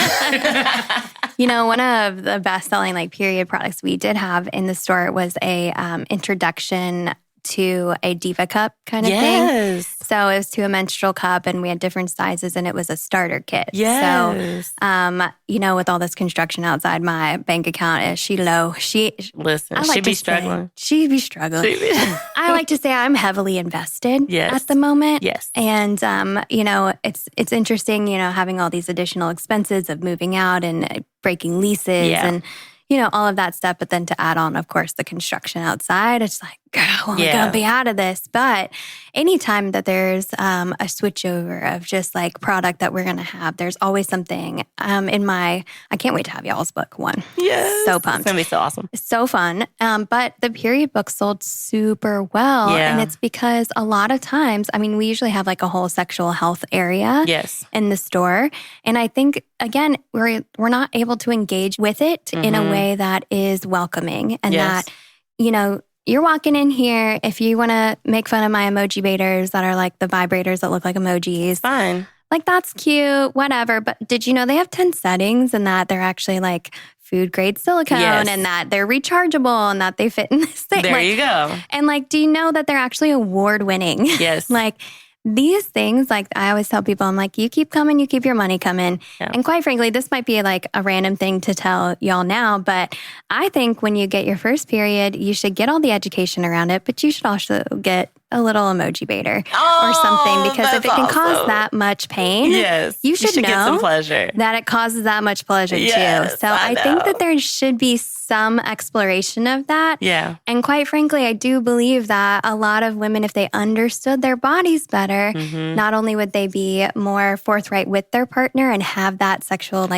One of the best-selling period products we did have in the store was a introduction to a diva cup kind of thing. So it was to a menstrual cup, and we had different sizes, and it was a starter kit. Yes. So, with all this construction outside my bank account, is she low? Listen, she'd be struggling. She'd be struggling. I like to say I'm heavily invested at the moment. Yes. And, it's interesting, having all these additional expenses of moving out and breaking leases and, all of that stuff. But then to add on, of course, the construction outside, it's like, girl, we're going to be out of this. But anytime that there's a switchover of just product that we're going to have, there's always something I can't wait to have y'all's book one. Yes. So pumped. It's going to be so awesome. So fun. But the period book sold super well. Yeah. And it's because a lot of times, we usually have a whole sexual health area in the store. And I think, again, we're not able to engage with it in a way that is welcoming and that, you're walking in here, if you want to make fun of my emoji baiters that are the vibrators that look like emojis. Fine. That's cute, whatever. But did you know they have 10 settings and that they're actually food grade silicone and that they're rechargeable and that they fit in this thing? There you go. And do you know that they're actually award winning? Yes. These things, I always tell people, I'm you keep coming, you keep your money coming. Yeah. And quite frankly, this might be a random thing to tell y'all now, but I think when you get your first period, you should get all the education around it, but you should also get a little emoji baiter or something, because if it can cause that much pain, you should know get some pleasure. That it causes that much pleasure too. So I think that there should be some exploration of that. Yeah. And quite frankly, I do believe that a lot of women, if they understood their bodies better, not only would they be more forthright with their partner and have that sexual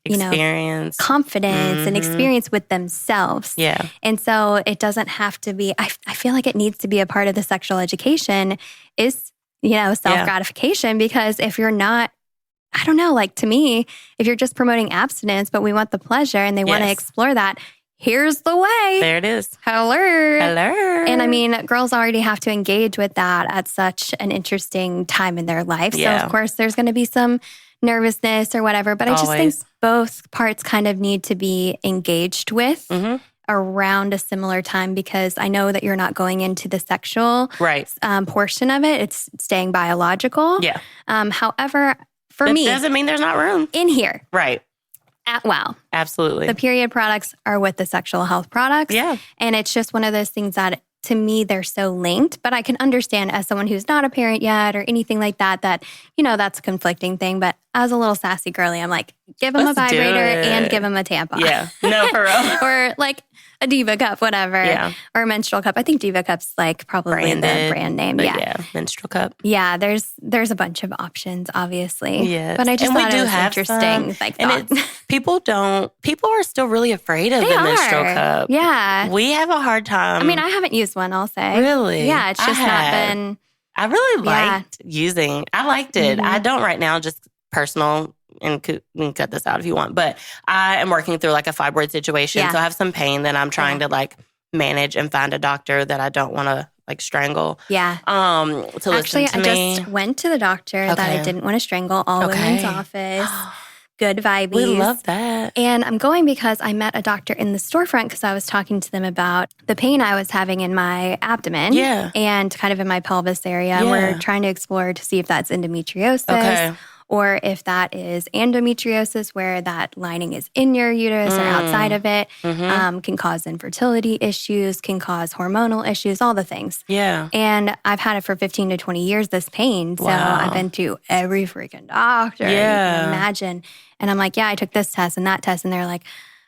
experience, confidence and experience with themselves. Yeah. And so it doesn't have to be, I feel like it needs to be a part of the sexual education is, self-gratification, because if you're not, I don't know, to me, if you're just promoting abstinence, but we want the pleasure and they want to explore that, here's the way. There it is. Hello. And girls already have to engage with that at such an interesting time in their life. Yeah. So of course there's going to be some nervousness or whatever, but I just think both parts kind of need to be engaged with around a similar time, because I know that you're not going into the sexual portion of it. It's staying biological. Yeah. However, for me, doesn't mean there's not room in here. Right. Wow. Absolutely. The period products are with the sexual health products. Yeah. And it's just one of those things that, to me, they're so linked. But I can understand as someone who's not a parent yet or anything like that, that's a conflicting thing. But as a little sassy girly, I'm give them a vibrator and give them a tampon. Yeah. No, for real. Or a Diva cup, whatever. Yeah. Or a menstrual cup. I think Diva cup's probably branded, the brand name. Yeah. Menstrual cup. Yeah. There's a bunch of options, obviously. Yes. But I just thought it was interesting. And people are still really afraid of the menstrual cup. Yeah. We have a hard time. I haven't used one, I'll say. Really? Yeah. It's just not been. I really liked using. I liked it. I don't right now, just personal. And we can cut this out if you want. But I am working through a fibroid situation. So I have some pain that I'm trying to manage and find a doctor that I don't want to strangle. Yeah. To Actually, listen to me. I just went to the doctor that I didn't want to strangle, all women's office. good vibes. We love that. And I'm going because I met a doctor in the storefront because I was talking to them about the pain I was having in my abdomen and kind of in my pelvis area. And we're trying to explore to see if that's endometriosis or if that is endometriosis, where that lining is in your uterus or outside of it, can cause infertility issues, can cause hormonal issues, all the things. Yeah. And I've had it for 15 to 20 years, this pain. So I've been to every freaking doctor you can imagine. And I'm like, I took this test and that test. And they're like,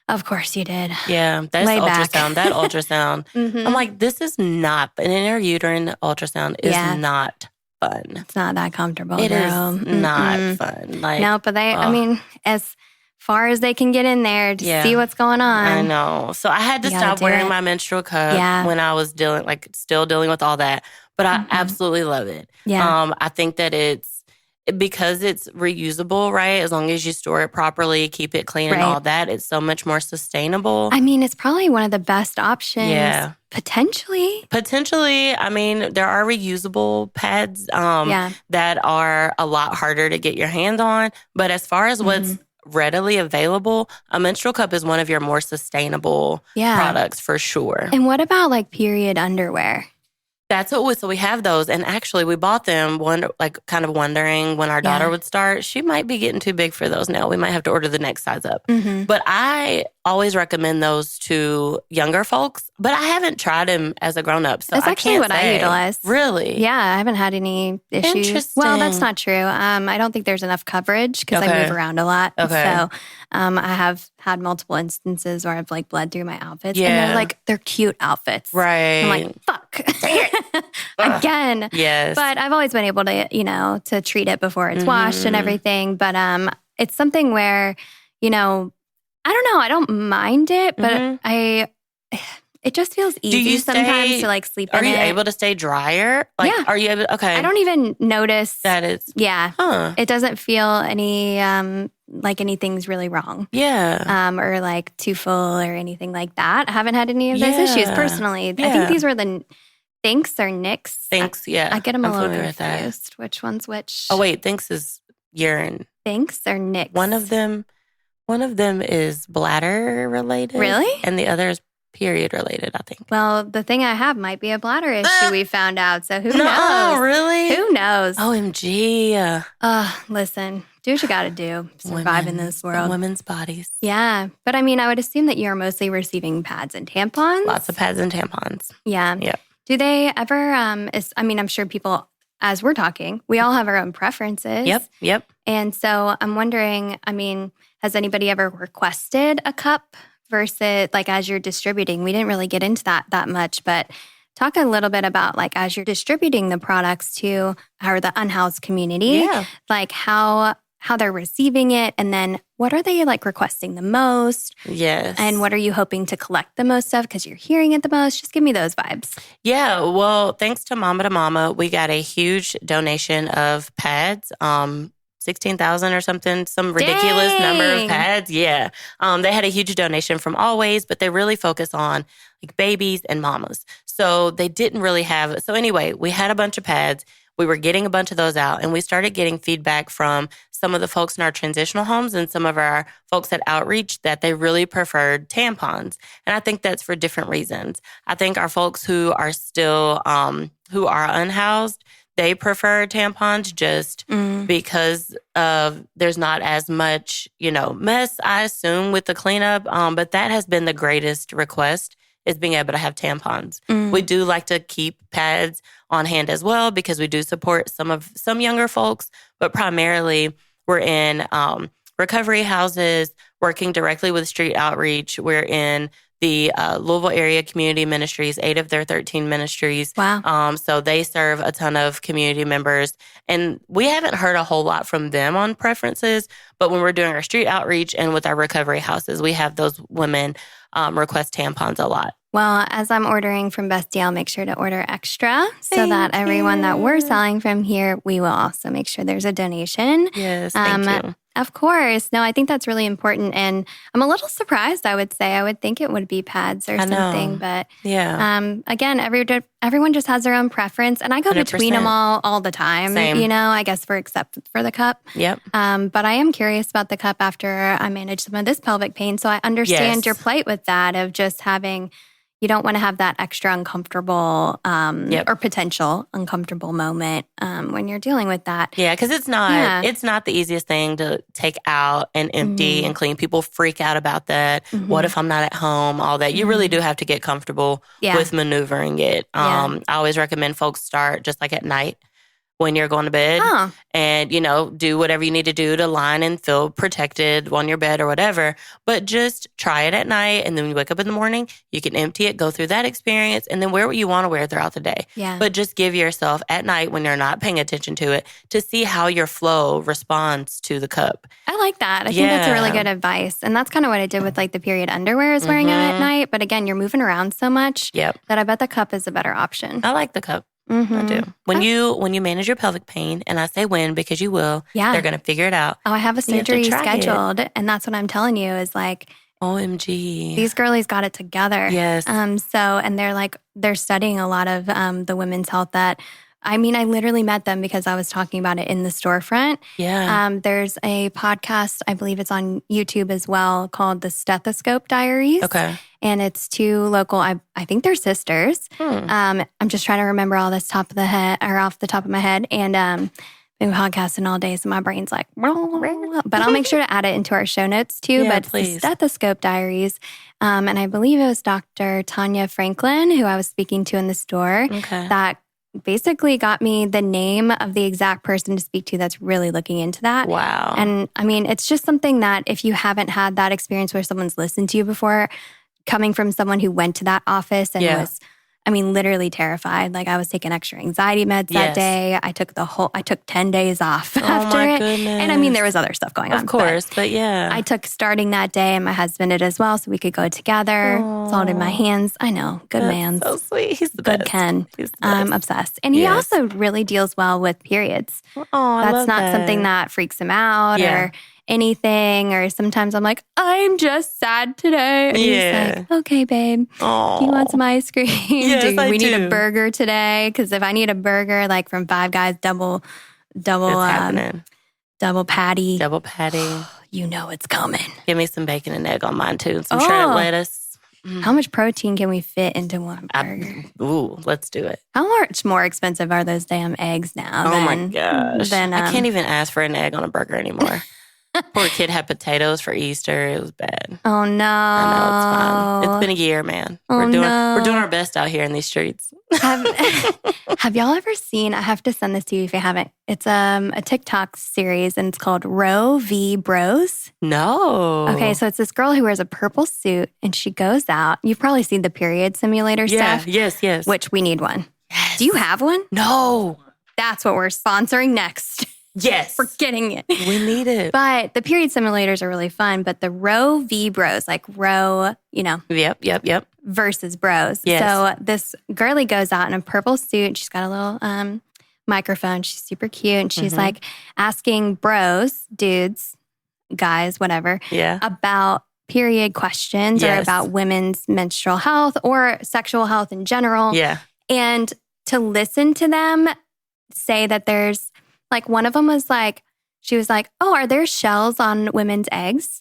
of course you did. Yeah, that's ultrasound. That ultrasound. I'm like, this is not, an intrauterine ultrasound is not fun. It's not that comfortable, It girl. is not fun. Like, no, but I mean, as far as they can get in there to see what's going on. I know. So I had to stop wearing my menstrual cup when I was still dealing with all that. But I absolutely love it. Yeah. I think that because it's reusable, right? As long as you store it properly, keep it clean and all that, it's so much more sustainable. I mean, it's probably one of the best options. Yeah. Potentially. I mean, there are reusable pads that are a lot harder to get your hands on. But as far as what's readily available, a menstrual cup is one of your more sustainable products for sure. And what about like period underwear? That's what so we have those. And actually we bought them kind of wondering when our daughter would start. She might be getting too big for those now. We might have to order the next size up. But I always recommend those to younger folks. But I haven't tried them as a grown-up. So that's actually what I utilize. Really? Yeah, I haven't had any issues. Interesting. Well, that's not true. I don't think there's enough coverage because I move around a lot. So I have had multiple instances where I've like bled through my outfits. And they're cute outfits. Right. I'm like, fuck. Again. Yes. But I've always been able to, to treat it before it's washed and everything. But it's something where, I don't know. I don't mind it, but it just feels easy sometimes to like sleep in it. Are you able to stay drier? Like, are you able? Okay. I don't even notice that it's. Yeah. Huh. It doesn't feel any like anything's really wrong. Yeah. Or like too full or anything like that. I haven't had any of those issues personally. I think these were the Thinks or Nicks. Thinks, yeah. I get them a little confused. Which one's which? Oh wait, Thinks is urine. Thinks or Nicks? One of them is bladder related. Really? And the other is period related, I think. Well, the thing I have might be a bladder issue we found out. So who knows? Oh, really? Who knows? OMG. Listen, do what you got to do. Survive in this world. Women's bodies. Yeah. But I mean, I would assume that you're mostly receiving pads and tampons. Lots of pads and tampons. Yeah. Yeah. Do they ever, I'm sure people, as we're talking, we all have our own preferences. Yep. And so I'm wondering, has anybody ever requested a cup versus like as you're distributing? We didn't really get into that much, but talk a little bit about like as you're distributing the products to the unhoused community, like how they're receiving it, and then what are they like requesting the most? Yes. And what are you hoping to collect the most of because you're hearing it the most? Just give me those vibes. Yeah, well, thanks to Mama to Mama, we got a huge donation of pads, 16,000 or something, some ridiculous number of pads. Yeah. They had a huge donation from Always, but they really focus on like babies and mamas. So they didn't really have, so anyway, we had a bunch of pads. We were getting a bunch of those out, and we started getting feedback from some of the folks in our transitional homes and some of our folks at Outreach that they really preferred tampons. And I think that's for different reasons. I think our folks who are still, who are unhoused, they prefer tampons just because there's not as much, mess, I assume, with the cleanup. But that has been the greatest request, is being able to have tampons. We do like to keep pads on hand as well because we do support some younger folks, but primarily we're in recovery houses, working directly with street outreach. We're in the Louisville area community ministries, 8 of their 13 ministries. Wow. So they serve a ton of community members. And we haven't heard a whole lot from them on preferences, but when we're doing our street outreach and with our recovery houses, we have those women request tampons a lot. Well, as I'm ordering from Bestie, I'll make sure to order extra so that everyone that we're selling from here, we will also make sure there's a donation. Yes, thank you. Of course. No, I think that's really important. And I'm a little surprised, I would say. I would think it would be pads or something. But again, everyone just has their own preference. And I go 100%. Between them all the time, Same. I guess except for the cup. Yep. But I am curious about the cup after I manage some of this pelvic pain. So I understand your plight with that of just having... You don't want to have that extra uncomfortable or potential uncomfortable moment when you're dealing with that. Yeah, because it's not the easiest thing to take out and empty and clean. People freak out about that. What if I'm not at home? All that. You really do have to get comfortable with maneuvering it. I always recommend folks start just like at night when you're going to bed and, do whatever you need to do to line and feel protected on your bed or whatever. But just try it at night. And then when you wake up in the morning, you can empty it, go through that experience, and then wear what you want to wear throughout the day. Yeah. But just give yourself at night when you're not paying attention to it to see how your flow responds to the cup. I like that. I think that's a really good advice. And that's kind of what I did with the period underwear is wearing it at night. But again, you're moving around so much that I bet the cup is a better option. I like the cup. I do. When you manage your pelvic pain, and I say when because you will, they're going to figure it out. Oh, I have a surgery scheduled, and that's what I'm telling you is OMG. These girlies got it together. Yes. And they're studying a lot of the women's health that, I literally met them because I was talking about it in the storefront. Yeah. There's a podcast, I believe it's on YouTube as well, called The Stethoscope Diaries. Okay. And it's two local, I think they're sisters. I'm just trying to remember all this off the top of my head. And I've been podcasting all day, so my brain's like, but I'll make sure to add it into our show notes too. Yeah, but please. The Stethoscope Diaries. And I believe it was Dr. Tanya Franklin, who I was speaking to in the store, that basically got me the name of the exact person to speak to that's really looking into that. Wow. And it's just something that if you haven't had that experience where someone's listened to you before, coming from someone who went to that office and was, literally terrified. I was taking extra anxiety meds that day. I took 10 days off after it. Goodness. And there was other stuff going on. Of course, but yeah. I took starting that day and my husband did as well so we could go together. It's all in my hands. I know. Good man. So sweet. He's the Good best. Ken. He's the I'm best. obsessed. And he also really deals well with periods. Oh, That's not something that freaks him out or anything. Or sometimes I'm like, I'm just sad today. And he's like, okay, babe. Aww. Do you want some ice cream? Yes, we need a burger today? Because if I need a burger, from Five Guys, double patty. Double patty. You know it's coming. Give me some bacon and egg on mine too. And some shredded lettuce. How much protein can we fit into one burger? Let's do it. How much more expensive are those damn eggs now? Oh my gosh. I can't even ask for an egg on a burger anymore. Poor kid had potatoes for Easter. It was bad. Oh no! I know, it's fine. It's been a year, man. We're doing our best out here in these streets. Have y'all ever seen? I have to send this to you if you haven't. It's a TikTok series and it's called Roe v. Bros. No. Okay, so it's this girl who wears a purple suit and she goes out. You've probably seen the period simulator stuff. Yes. Which we need one. Yes. Do you have one? No. That's what we're sponsoring next. Yes. We're getting it. We need it. But the period simulators are really fun. But the Roe v. Bros, Roe, Yep. versus bros. Yes. So this girlie goes out in a purple suit. She's got a little microphone. She's super cute. And she's asking bros, dudes, guys, whatever, about period questions or about women's menstrual health or sexual health in general. Yeah. And to listen to them say that there's, one of them was she was like, oh, are there shells on women's eggs?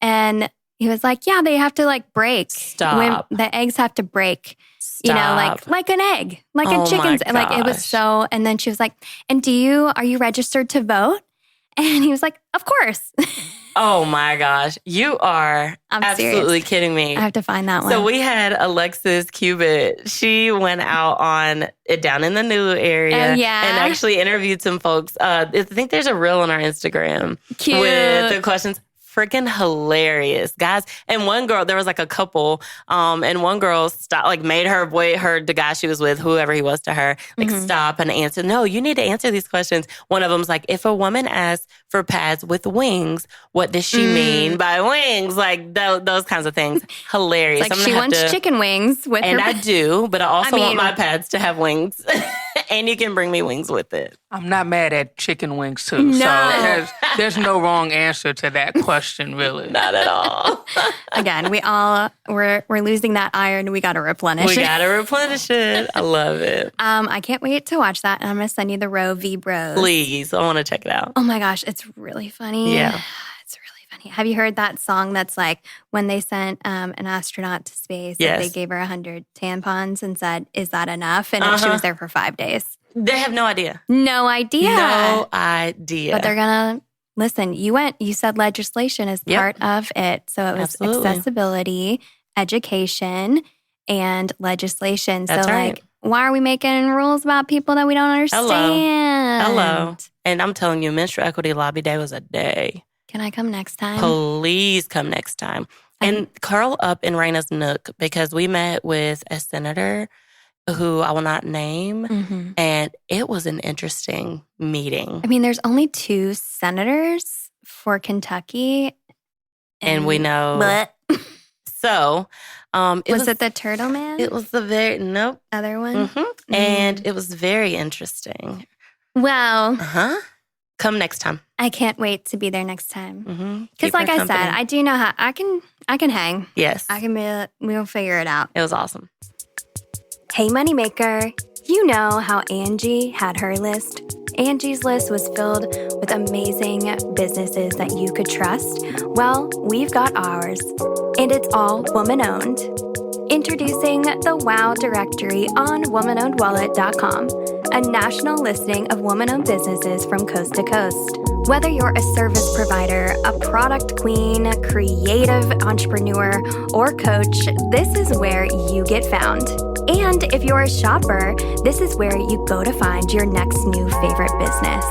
And he was like, yeah, they have to break. Stop. The eggs have to break. Stop. Like an egg, like a chicken's. It was so, and then she was like, and are you registered to vote? And he was like, of course. Oh my gosh. You are absolutely kidding me. I have to find that one. So we had Alexis Cubitt. She went out on it down in the new area and actually interviewed some folks. I think there's a reel on our Instagram Cute. With the questions. Freaking hilarious, guys. And one girl, there was a couple, and one girl stopped, made the guy she was with, whoever he was to her, stop and answer. No, you need to answer these questions. One of them's if a woman asks for pads with wings, what does she mean by wings? Those kinds of things. Hilarious. She wants chicken wings with her. And I do, but I also want my pads to have wings. And you can bring me wings with it. I'm not mad at chicken wings, too. No. So there's no wrong answer to that question, really. Not at all. Again, we're losing that iron. We got to replenish We it. got to replenish it. I love it. I can't wait to watch that. And I'm going to send you the Roe v. Bros. Please. I want to check it out. Oh my gosh, it's really funny. Yeah. It's really funny. Have you heard that song that's like when they sent an astronaut to space, Yes. they gave her 100 tampons and said, "Is that enough?" And she was there for 5 days. They have no idea. No idea. No idea. But they're going to listen. You said legislation is part of it. So it was Absolutely. accessibility, education, and legislation. That's so right. like, why are we making rules about people that we don't understand? Hello. And I'm telling you, Menstrual Equity Lobby Day was a day. Can I come next time? Please come next time. And curl up in Reina's nook because we met with a senator who I will not name. Mm-hmm. And it was an interesting meeting. I mean, there's only 2 senators for Kentucky. And we know. But So, was it the Turtle Man? It was the other one? Mm-hmm. And it was very interesting. Well, Come next time. I can't wait to be there next time. Mm-hmm. Because like I said, I do know how I can hang. Yes. We'll figure it out. It was awesome. Hey, Moneymaker. You know how Angie had her list? Angie's list was filled with amazing businesses that you could trust. Well, we've got ours, and it's all woman-owned. Introducing the WOW directory on womanownedwallet.com, a national listing of woman-owned businesses from coast to coast. Whether you're a service provider, a product queen, creative entrepreneur, or coach, this is where you get found. And if you're a shopper, this is where you go to find your next new favorite business.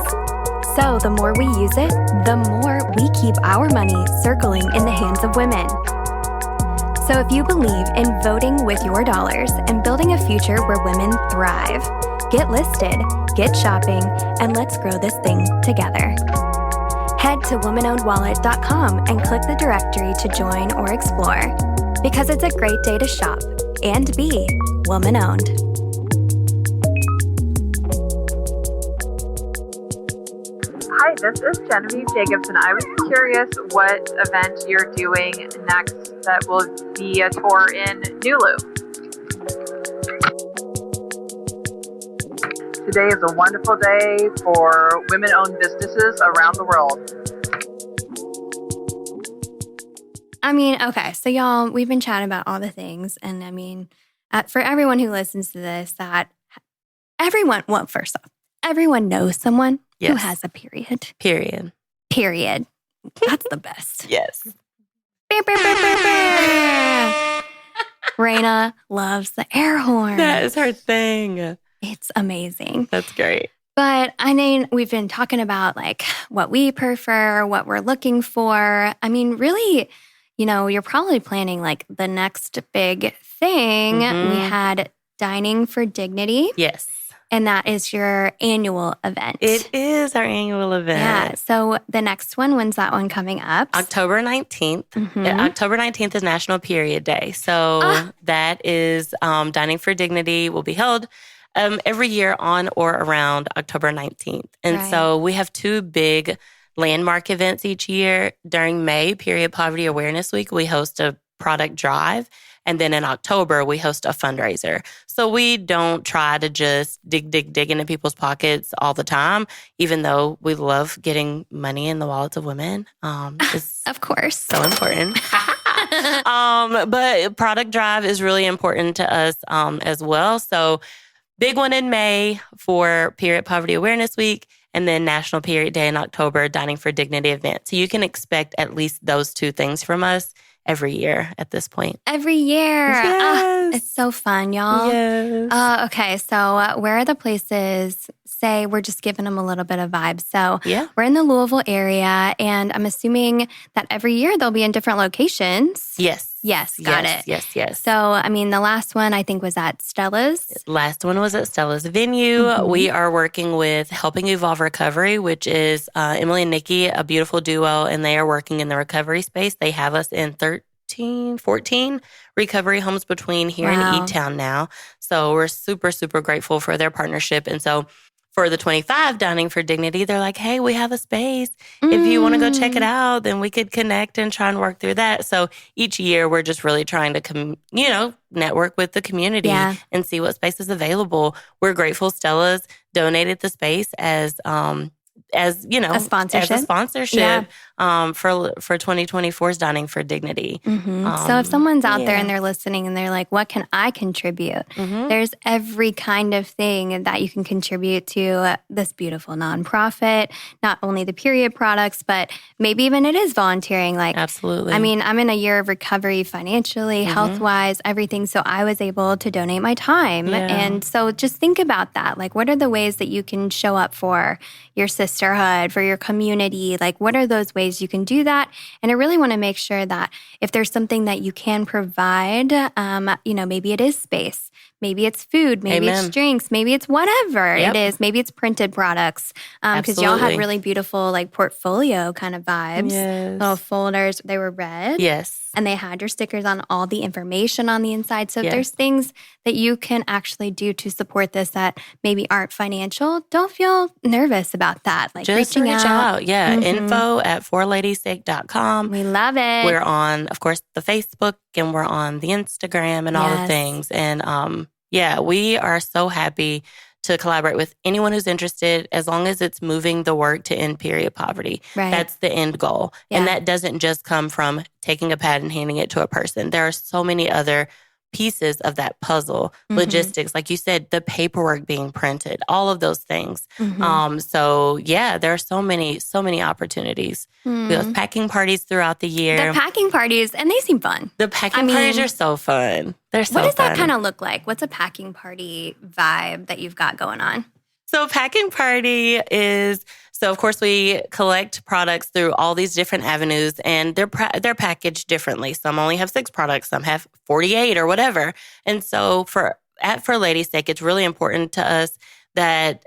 So the more we use it, the more we keep our money circling in the hands of women. So if you believe in voting with your dollars and building a future where women thrive, get listed, get shopping, and let's grow this thing together. Head to womanownedwallet.com and click the directory to join or explore, because it's a great day to shop and be woman-owned. Hi, this is Genevieve Jacobson. I was curious what event you're doing next that will be a tour in Nulu. Today is a wonderful day for women-owned businesses around the world. I mean, okay, so y'all, we've been chatting about all the things, and I mean, for everyone who listens to this, first off, everyone knows someone who has a period. Period. That's the best. Yes. Reina loves the air horn. That is her thing. It's amazing. That's great. But I mean, we've been talking about like what we prefer, what we're looking for. I mean, really, you're probably planning like the next big thing. Mm-hmm. We had Dining for Dignity. Yes. And that is your annual event. It is our annual event. Yeah. So the next one, when's that one coming up? October 19th. Mm-hmm. October 19th is National Period Day. So that is Dining for Dignity will be held every year on or around October 19th. And so we have 2 big landmark events each year. During May, Period Poverty Awareness Week, we host a product drive. And then in October, we host a fundraiser. So we don't try to just dig into people's pockets all the time, even though we love getting money in the wallets of women. It's of course. so important. But product drive is really important to us as well. So big one in May for Period Poverty Awareness Week, and then National Period Day in October, Dining for Dignity event. So you can expect at least those 2 things from us every year at this point. Every year. Yes. It's so fun, y'all. Yes. Okay, so where are the places? Say we're just giving them a little bit of vibe. So we're in the Louisville area, and I'm assuming that every year they'll be in different locations. Yes. Got it. Yes. So, I mean, the last one I think was at Stella's. Last one was at Stella's venue. Mm-hmm. We are working with Helping Evolve Recovery, which is Emily and Nikki, a beautiful duo, and they are working in the recovery space. They have us in 14 recovery homes between here and E-Town now. So we're super, super grateful for their partnership. And so for the 25 Dining for Dignity, they're like, hey, we have a space. If you want to go check it out, then we could connect and try and work through that. So each year we're just really trying to, network with the community and see what space is available. We're grateful Stella's donated the space as a sponsorship for 2024's Dining for Dignity. So if someone's out there and they're listening and they're like, what can I contribute? There's every kind of thing that you can contribute to this beautiful nonprofit, not only the period products, but maybe even it is volunteering. Like, absolutely. I mean, I'm in a year of recovery financially, health-wise, everything. So I was able to donate my time. Yeah. And so just think about that. Like, what are the ways that you can show up for your sisterhood, for your community? Like, what are those ways you can do that? And I really want to make sure that if there's something that you can provide, maybe it is space, maybe it's food, maybe it's drinks, maybe it's whatever it is, maybe it's printed products. Because y'all had really beautiful like portfolio kind of vibes, little folders. They were red. Yes. And they had your stickers on all the information on the inside. So if there's things that you can actually do to support this that maybe aren't financial, don't feel nervous about that. Like just reach out. Yeah. info@4ladiesake.com. We love it. We're on, of course, the Facebook and we're on the Instagram and all the things. And we are so happy to collaborate with anyone who's interested, as long as it's moving the work to end period poverty. Right. That's the end goal. Yeah. And that doesn't just come from taking a pad and handing it to a person. There are so many other pieces of that puzzle, logistics, like you said, the paperwork being printed, all of those things. There are so many opportunities. We have packing parties throughout the year. The packing parties, and they seem fun. The packing parties are so fun. They're so fun. What does that kind of look like? What's a packing party vibe that you've got going on? So packing party is, of course, we collect products through all these different avenues, and they're packaged differently. Some only have 6 products, some have 48 or whatever. And so for Ladies' Sake, it's really important to us that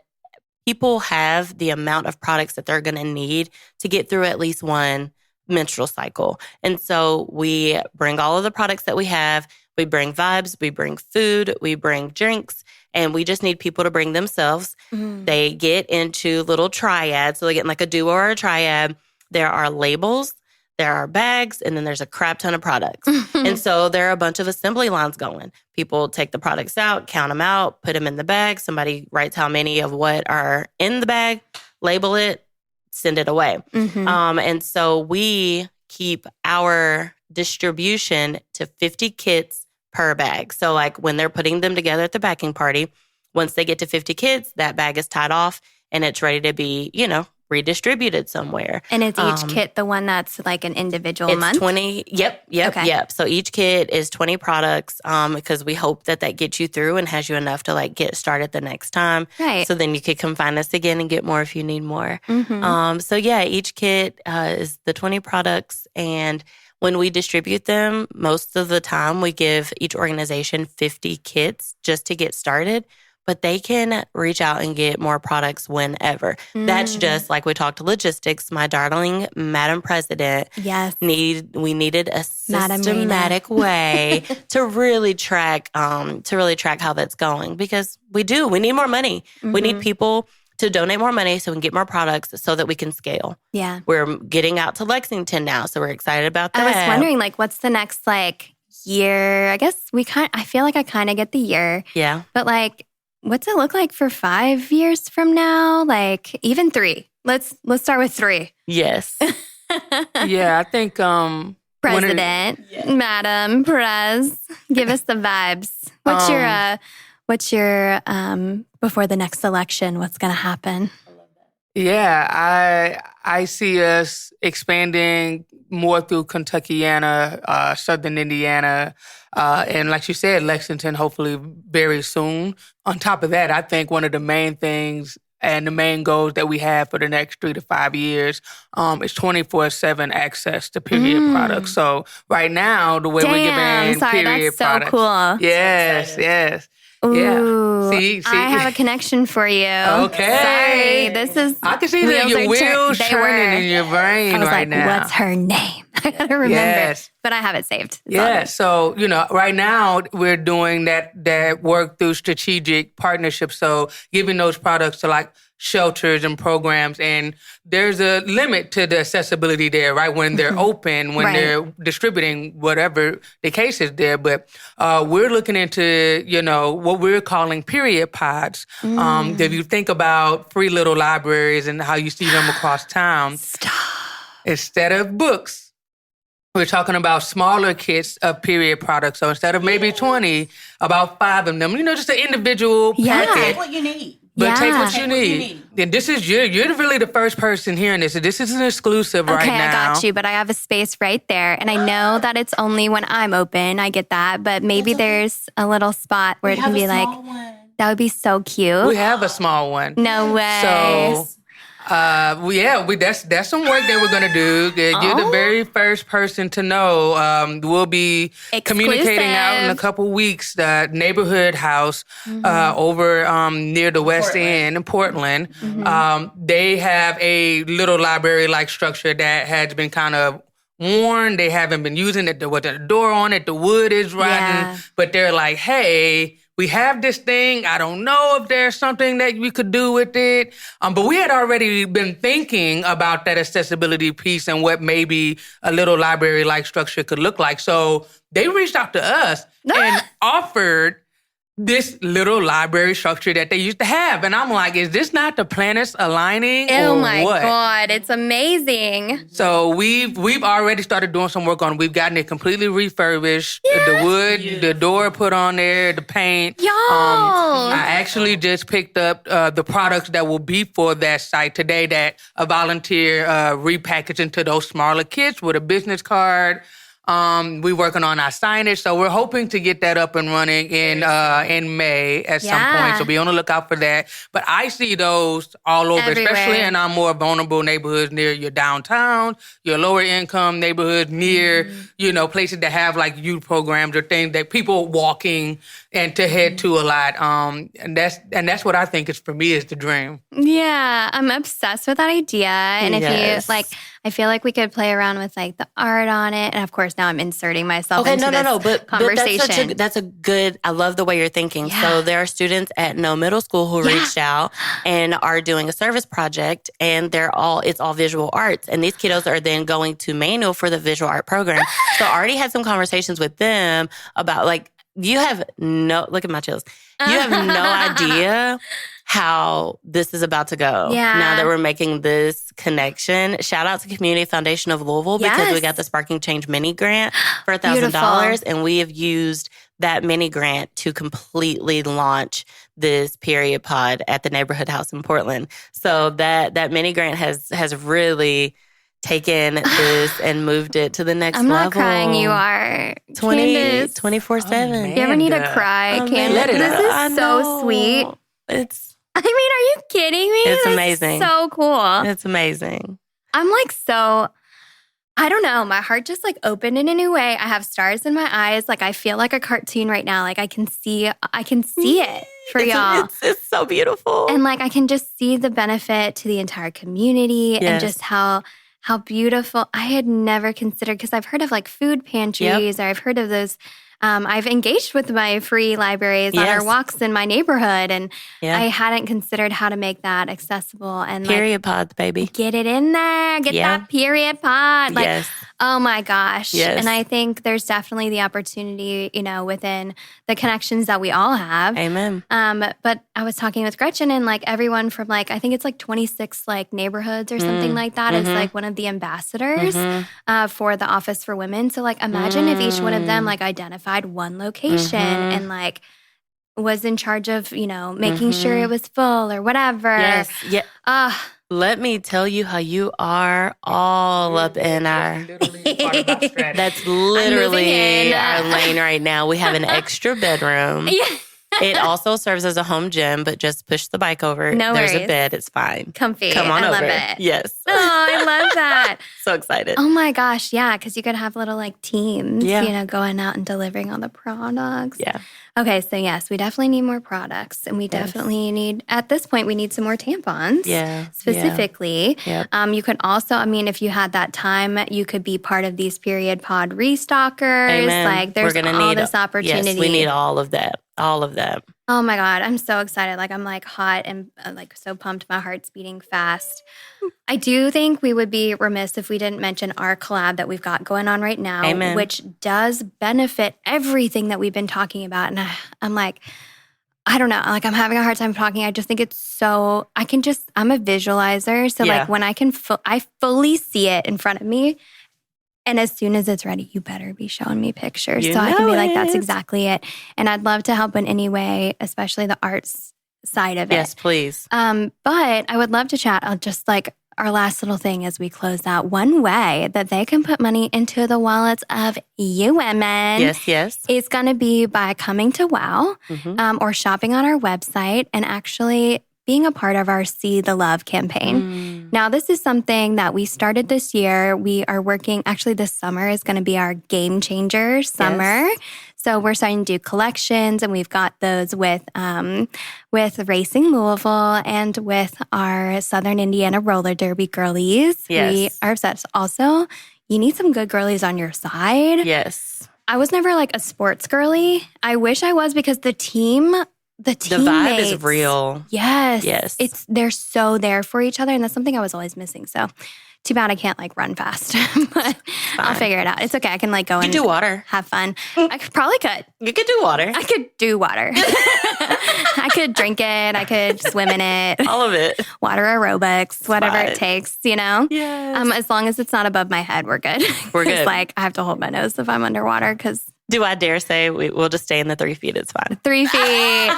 people have the amount of products that they're going to need to get through at least one menstrual cycle. And so we bring all of the products that we have. We bring vibes, we bring food, we bring drinks, and we just need people to bring themselves. They get into little triads. So they get in like a duo or a triad. There are labels, there are bags, and then there's a crap ton of products. And so there are a bunch of assembly lines going. People take the products out, count them out, put them in the bag. Somebody writes how many of what are in the bag, label it, send it away. And so we keep our distribution to 50 kits per bag. So like when they're putting them together at the packing party, once they get to 50 kits, that bag is tied off and it's ready to be, redistributed somewhere. And is each kit the one that's like an individual it's month? 20. Yep. So each kit is 20 products because we hope that gets you through and has you enough to like get started the next time. Right. So then you could come find us again and get more if you need more. Each kit is the 20 products, and when we distribute them, most of the time we give each organization 50 kits just to get started, but they can reach out and get more products whenever. That's just like we talked logistics. My darling Madam President, we needed a systematic way to really track how that's going, because we need more money. We need people to donate more money so we can get more products so that we can scale. Yeah. We're getting out to Lexington now, so we're excited about that. I was wondering, like, what's the next, year? I guess I feel like I kind of get the year. Yeah. But, what's it look like for 5 years from now? Like, even 3. Let's start with 3. Yes. Yeah, I think... President, Madam Perez, give us the vibes. What's your before the next election, what's going to happen? Yeah, I see us expanding more through Kentuckiana, Southern Indiana, and like you said, Lexington, hopefully very soon. On top of that, I think one of the main things and the main goals that we have for the next 3 to 5 years is 24/7 access to period products. So right now, the way we're giving period products. That's so cool. Yes. Ooh, yeah. See, I have a connection for you. Okay. Sorry, I can see that your wheels turning in your brain I was right now. What's her name? I got to remember. Yes. But I have it saved. So, right now we're doing that work through strategic partnerships. So giving those products to like shelters and programs. And there's a limit to the accessibility there, right? When they're open, when they're distributing, whatever the case is there. But we're looking into, what we're calling period pods. If you think about free little libraries and how you see them across town, instead of books, we're talking about smaller kits of period products. So instead of maybe 20, about 5 of them, just an individual packet. Take what you need. But take what you need. And this is, you're really the first person hearing this. This is an exclusive right now. Okay, I got you, but I have a space right there. And I know that it's only when I'm open, I get that. But maybe there's a little spot where it can be like, that would be so cute. We have a small one. No way. So, that's some work that we're gonna do. You're the very first person to know. We'll be communicating out in a couple weeks. The neighborhood house over near the West End in Portland. They have a little library-like structure that has been kind of worn. They haven't been using it. There wasn't a door on it. The wood is rotten. But they're like, hey, we have this thing. I don't know if there's something that we could do with it. But we had already been thinking about that accessibility piece and what maybe a little library-like structure could look like. So they reached out to us and offered this little library structure that they used to have. And I'm like, is this not the planets aligning Oh or my what? God, it's amazing. So we've already started doing some work on it. We've gotten it completely refurbished. The wood, the door put on there, the paint. I actually just picked up the products that will be for that site today that a volunteer repackaged into those smaller kits with a business card. We're working on our signage, so we're hoping to get that up and running in May at some point. So be on the lookout for that. But I see those all over, especially in our more vulnerable neighborhoods near your downtown, your lower income neighborhoods, near places that have like youth programs or things that people walking and to head to a lot. And that's what I think is for me is the dream. Yeah, I'm obsessed with that idea. And if you like, I feel like we could play around with like the art on it. And of course, now I'm inserting myself into this conversation. But that's a good, I love the way you're thinking. So there are students at No Middle School who reached out and are doing a service project, and it's all visual arts. And these kiddos are then going to Manual for the visual art program. So I already had some conversations with them about like, look at my chills. You have no idea how this is about to go. Now that we're making this connection. Shout out to Community Foundation of Louisville because we got the Sparking Change mini grant for $1,000. And we have used that mini grant to completely launch this period pod at the neighborhood house in Portland. So that mini grant has really taken this and moved it to the next level. I'm not crying, you are. 24/7. You ever need to cry, Candice? This is so sweet. Are you kidding me? It's amazing. So cool. It's amazing. I'm like I don't know. My heart just like opened in a new way. I have stars in my eyes. Like I feel like a cartoon right now. Like I can see it for y'all. It's so beautiful. And like I can just see the benefit to the entire community and just how beautiful. I had never considered, because I've heard of like food pantries or I've heard of those. I've engaged with my free libraries on our walks in my neighborhood, and I hadn't considered how to make that accessible. And period pods, baby. Get it in there. Get that period pod. Like, oh my gosh. Yes. And I think there's definitely the opportunity, within the connections that we all have. Amen. But I was talking with Gretchen, and like everyone from like, I think it's like 26 like neighborhoods or something like that is like one of the ambassadors for the Office for Women. So like imagine if each one of them like identified one location and like was in charge of, making sure it was full or whatever. Yes. Yeah. Let me tell you how you are all up in our... That's literally our lane right now. We have an extra bedroom. It also serves as a home gym, but just push the bike over. No There's worries. a bed. It's fine. Comfy. Come on over. I love it. Yes. Oh, I love that. So excited. Oh my gosh, yeah, because you could have little like teams, Yeah. going out and delivering all the products. Yeah. Okay, so yes, we definitely need more products, and we definitely need, at this point, we need some more tampons. Yeah. Specifically. Yep. You could also, if you had that time, you could be part of these period pod restockers. Amen. Like there's We're gonna all need this opportunity. Yes, we need all of that. All of that. Oh my God, I'm so excited. Like I'm like hot and like so pumped. My heart's beating fast. I do think we would be remiss if we didn't mention our collab that we've got going on right now, Amen. which does benefit everything that we've been talking about. And I'm like, I don't know, like I'm having a hard time talking. I just think it's so, I'm a visualizer. So like when I fully see it in front of me, and as soon as it's ready, you better be showing me pictures. So I can be like, that's exactly it. And I'd love to help in any way, especially the arts side of it. Yes, please. But I would love to chat on just like our last little thing as we close out. One way that they can put money into the wallets of you women is going to be by coming to WOW or shopping on our website and actually being a part of our See the Love campaign. Now, this is something that we started this year. We are working, actually this summer is going to be our game changer summer. Yes. So we're starting to do collections, and we've got those with Racing Louisville and with our Southern Indiana roller derby girlies. Yes. We are obsessed. Also, you need some good girlies on your side. Yes. I was never like a sports girly. I wish I was, because the vibe is real. Yes. They're so there for each other, and that's something I was always missing. So too bad I can't like run fast, but I'll figure it out. It's okay. I can like go and do water. Have fun. I probably could. You could do water. I could do water. I could drink it. I could swim in it. All of it. Water aerobics, whatever it takes, Yes. As long as it's not above my head, we're good. We're good. Like I have to hold my nose if I'm underwater, because do I dare say we'll just stay in the 3 feet? It's fine. 3 feet.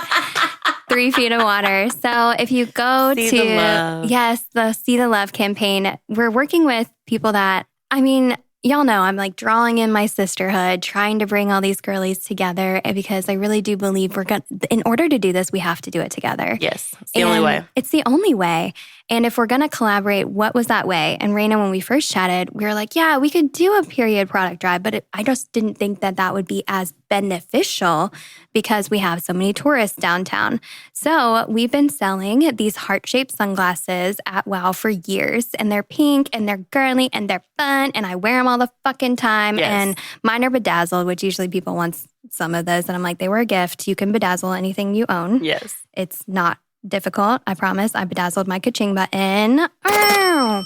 3 feet of water. So if you go the See the Love campaign, we're working with people that, y'all know I'm like drawing in my sisterhood, trying to bring all these girlies together, because I really do believe in order to do this, we have to do it together. Yes. It's the only way. It's the only way. And if we're going to collaborate, what was that way? And Reina, when we first chatted, we were like, yeah, we could do a period product drive, but I just didn't think that would be as beneficial because we have so many tourists downtown. So we've been selling these heart-shaped sunglasses at WOW for years, and they're pink and they're girly and they're fun, and I wear them all the fucking time. Yes. And mine are bedazzled, which usually people want some of those. And I'm like, they were a gift. You can bedazzle anything you own. Yes. It's not difficult, I promise. I bedazzled my ka-ching button. Oh.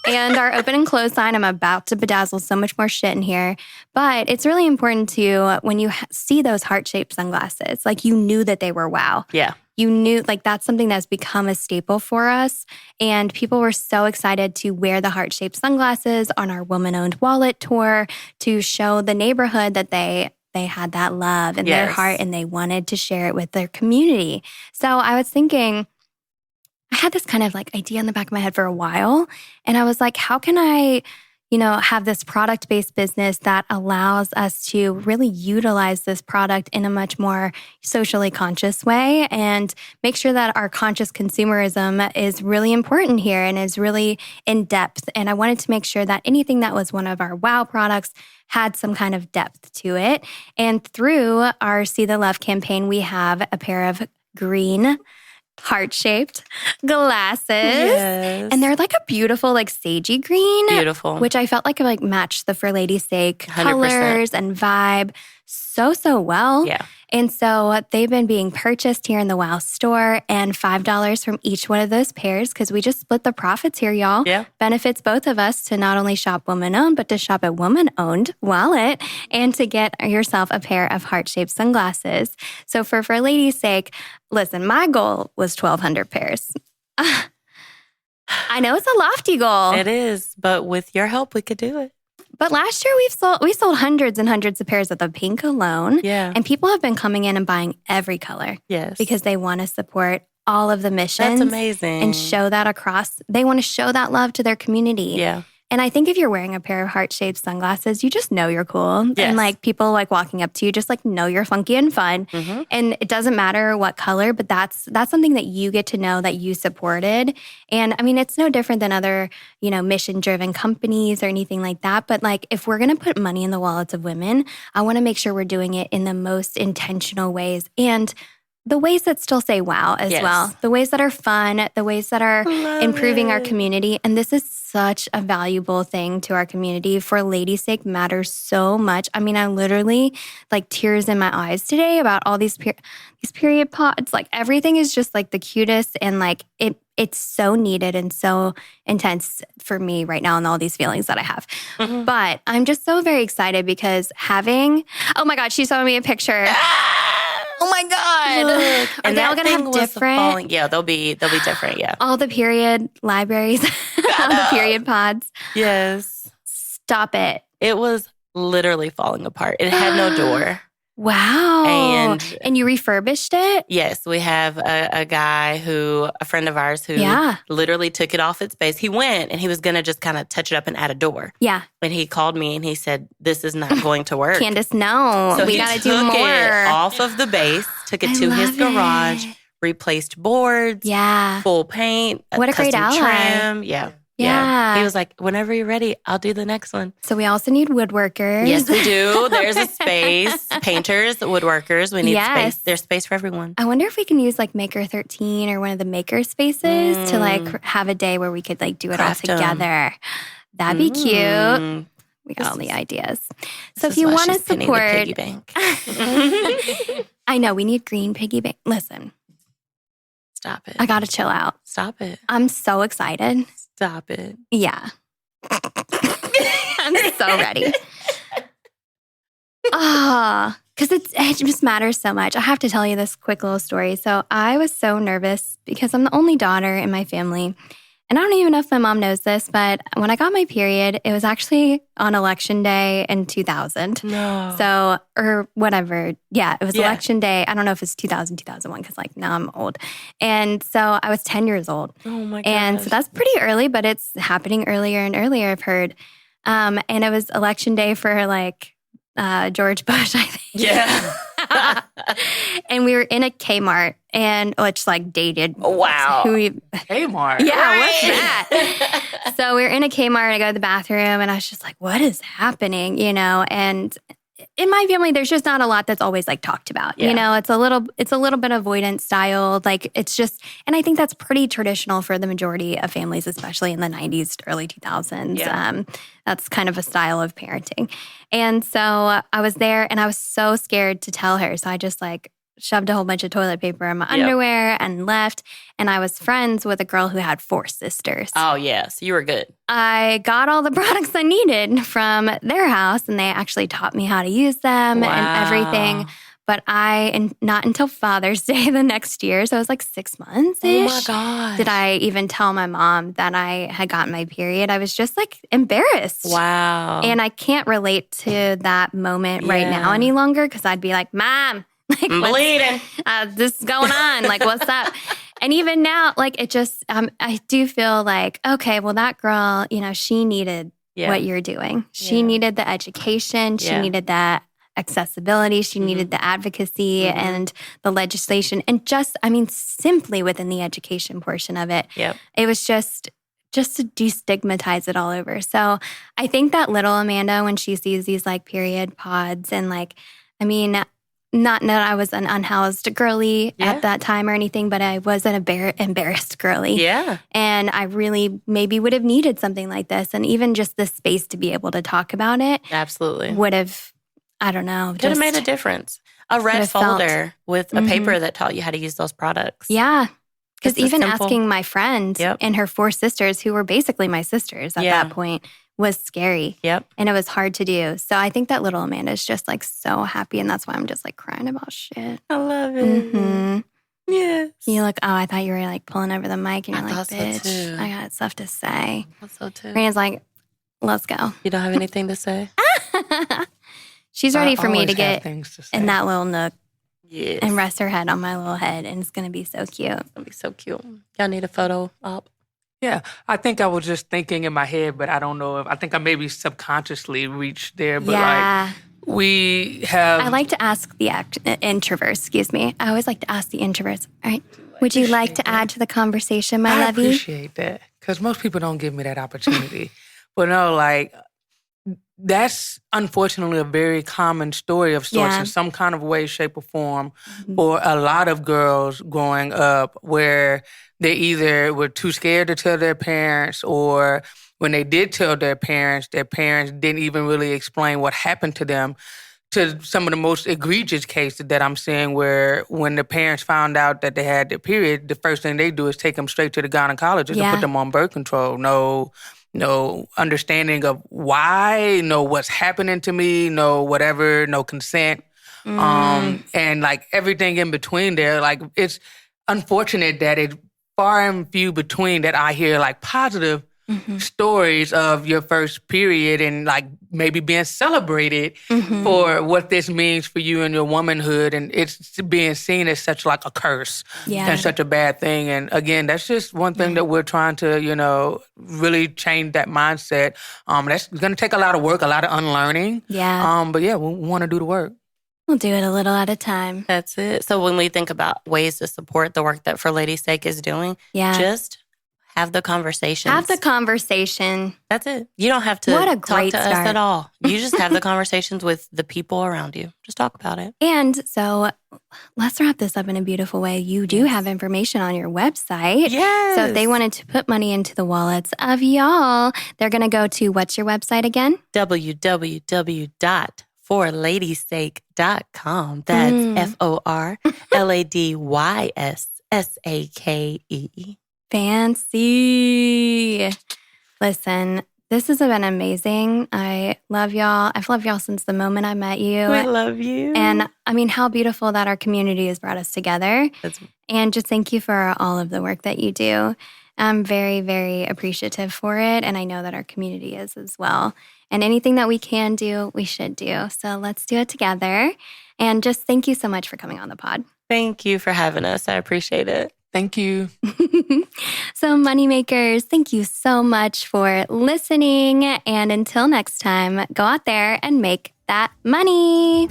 And our open and close sign, I'm about to bedazzle so much more shit in here. But it's really important to, when you see those heart-shaped sunglasses, like you knew that they were WOW. Yeah. You knew, like that's something that's become a staple for us. And people were so excited to wear the heart-shaped sunglasses on our woman-owned wallet tour to show the neighborhood that they had that love in their heart, and they wanted to share it with their community. So I was thinking, I had this kind of like idea in the back of my head for a while. And I was like, how can I, have this product-based business that allows us to really utilize this product in a much more socially conscious way and make sure that our conscious consumerism is really important here and is really in depth. And I wanted to make sure that anything that was one of our WOW products had some kind of depth to it. And through our See the Love campaign, we have a pair of green heart-shaped glasses. Yes. And they're like a beautiful, like sagey green. Beautiful. Which I felt like it like matched the For Lady's Sake 100%. colors and vibe so well. Yeah. And so they've been being purchased here in the WOW store, and $5 from each one of those pairs, because we just split the profits here, y'all. Yeah. Benefits both of us to not only shop woman-owned, but to shop at woman-owned wallet and to get yourself a pair of heart-shaped sunglasses. So for Lady's Sake, listen, my goal was 1,200 pairs. I know it's a lofty goal. It is, but with your help, we could do it. But last year we sold hundreds and hundreds of pairs of the pink alone. Yeah. And people have been coming in and buying every color. Yes. Because they want to support all of the missions. That's amazing. And show that across. They want to show that love to their community. Yeah. And I think if you're wearing a pair of heart-shaped sunglasses, you just know you're cool. Yes. And like people like walking up to you just like know you're funky and fun. Mm-hmm. And it doesn't matter what color, but that's something that you get to know that you supported. And I mean, it's no different than other, mission-driven companies or anything like that. But like if we're going to put money in the wallets of women, I want to make sure we're doing it in the most intentional ways and the ways that still say wow as well. The ways that are fun, the ways that are improving our community. And this is such a valuable thing to our community. For Lady's Sake matters so much. I mean, I literally like tears in my eyes today about all these period pods. Like everything is just like the cutest and like it's so needed and so intense for me right now and all these feelings that I have. Mm-hmm. But I'm just so very excited because oh my God, she showed me a picture. Oh my God. Look. Are they all going to have different? Yeah, they'll be different, yeah. All the period libraries, all the period pods. Yes. Stop it. It was literally falling apart. It had no door. Wow. And you refurbished it? Yes, we have a friend of ours who literally took it off its base. He went and he was going to just kind of touch it up and add a door. Yeah. And he called me and he said, this is not going to work. Candice, no. So we got to do more. He took it off of the base, took it to his garage, replaced boards, full paint, what a great ally. Trim. Yeah. He was like, whenever you're ready, I'll do the next one. So we also need woodworkers. Yes, we do. There's a space. Painters, woodworkers. We need space. There's space for everyone. I wonder if we can use like Maker 13 or one of the maker spaces to like have a day where we could like do it all together. That'd be cute. We got all the ideas. So if you want to support... Piggy bank. I know, we need green piggy bank. Listen. Stop it. I got to chill out. Stop it. I'm so excited. Stop it. Yeah. I'm so ready. Because it just matters so much. I have to tell you this quick little story. So I was so nervous because I'm the only daughter in my family. And I don't even know if my mom knows this, but when I got my period, it was actually on election day in 2000. No. So, or whatever. Yeah, it was election day. I don't know if it's 2000, 2001, because like now I'm old. And so I was 10 years old. Oh my gosh. And so that's pretty early, but it's happening earlier and earlier, I've heard. And it was election day for like George Bush, I think. Yeah. And we were in a Kmart, and which like dated. Wow. Kmart. Yeah, what's that? So we were in a Kmart. I go to the bathroom, and I was just like, "What is happening?" And in my family, there's just not a lot that's always like talked about. Yeah. It's a little bit avoidance style. Like it's just, and I think that's pretty traditional for the majority of families, especially in the 90s, early 2000s. Yeah. That's kind of a style of parenting. And so I was there, and I was so scared to tell her. So I just like shoved a whole bunch of toilet paper in my underwear and left. And I was friends with a girl who had 4 sisters. Oh, yeah. So you were good. I got all the products I needed from their house, and they actually taught me how to use them and everything. But not until Father's Day the next year, so it was like 6 months-ish. Oh my gosh. Did I even tell my mom that I had gotten my period? I was just like embarrassed. Wow. And I can't relate to that moment right now any longer because I'd be like, Mom, like, I'm bleeding. This is going on. Like, what's up? And even now, like, it just, I do feel like, okay, well, that girl, she needed what you're doing. She needed the education. She needed that accessibility. She needed the advocacy and the legislation. And just, simply within the education portion of it, it was just to destigmatize it all over. So I think that little Amanda, when she sees these like period pods and like, not that I was an unhoused girly at that time or anything, but I was an embarrassed girly. Yeah. And I really maybe would have needed something like this. And even just the space to be able to talk about it. Absolutely. Would have, I don't know. Could have made a difference. A red folder with a paper that taught you how to use those products. Yeah. Because even asking my friend and her 4 sisters, who were basically my sisters at that point, was scary. Yep. And it was hard to do. So I think that little Amanda is just like so happy. And that's why I'm just like crying about shit. I love it. Mm-hmm. Yes. You look, I thought you were like pulling over the mic and you're like, so bitch, too. I got stuff to say. I thought so too. Reina's like, let's go. You don't have anything to say? She's ready for me to get in that little nook and Yes. rest her head on my little head. And it's going to be so cute. It'll be so cute. Y'all need a photo op? Yeah, I think I was just thinking in my head, but I don't know I think I maybe subconsciously reached there. But like, we have. I like to ask the introverts, I always like to ask the introverts, all right, would you like to add to the conversation, my lovey? I appreciate that because most people don't give me that opportunity. But no, like, that's unfortunately a very common story of sorts in some kind of way, shape, or form for a lot of girls growing up where they either were too scared to tell their parents, or when they did tell their parents didn't even really explain what happened to them, to some of the most egregious cases that I'm seeing where when the parents found out that they had their period, the first thing they do is take them straight to the gynecologist and put them on birth control. No understanding of why, no what's happening to me, no whatever, no consent. And like everything in between there, like it's unfortunate that it's far and few between that I hear like positive stories of your first period and like maybe being celebrated for what this means for you and your womanhood, and it's being seen as such like a curse and such a bad thing. And again, that's just one thing that we're trying to, really change that mindset. That's going to take a lot of work, a lot of unlearning. But yeah, we want to do the work. We'll do it a little at a time. That's it. So when we think about ways to support the work that For Lady's Sake is doing, just have the conversations. Have the conversation. That's it. You don't have to talk to us at all. You just have the conversations with the people around you. Just talk about it. And so let's wrap this up in a beautiful way. You do have information on your website. Yes. So if they wanted to put money into the wallets of y'all, they're going to go to, what's your website again? www.forladysake.com. That's FORLADYSSAKE. Fancy. Listen, this has been amazing. I love y'all. I've loved y'all since the moment I met you. We love you. And I mean, how beautiful that our community has brought us together. And just thank you for all of the work that you do. I'm very, very appreciative for it. And I know that our community is as well. And anything that we can do, we should do. So let's do it together. And just thank you so much for coming on the pod. Thank you for having us. I appreciate it. Thank you. So moneymakers, thank you so much for listening. And until next time, go out there and make that money.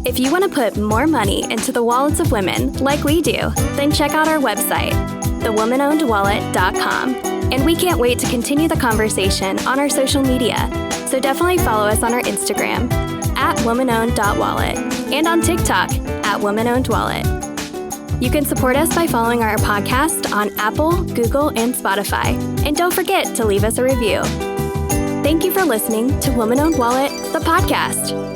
If you want to put more money into the wallets of women like we do, then check out our website, thewomanownedwallet.com. And we can't wait to continue the conversation on our social media. So definitely follow us on our Instagram, @womanowned.wallet, and on TikTok, @womanownedwallet. You can support us by following our podcast on Apple, Google, and Spotify. And don't forget to leave us a review. Thank you for listening to Woman Owned Wallet, the podcast.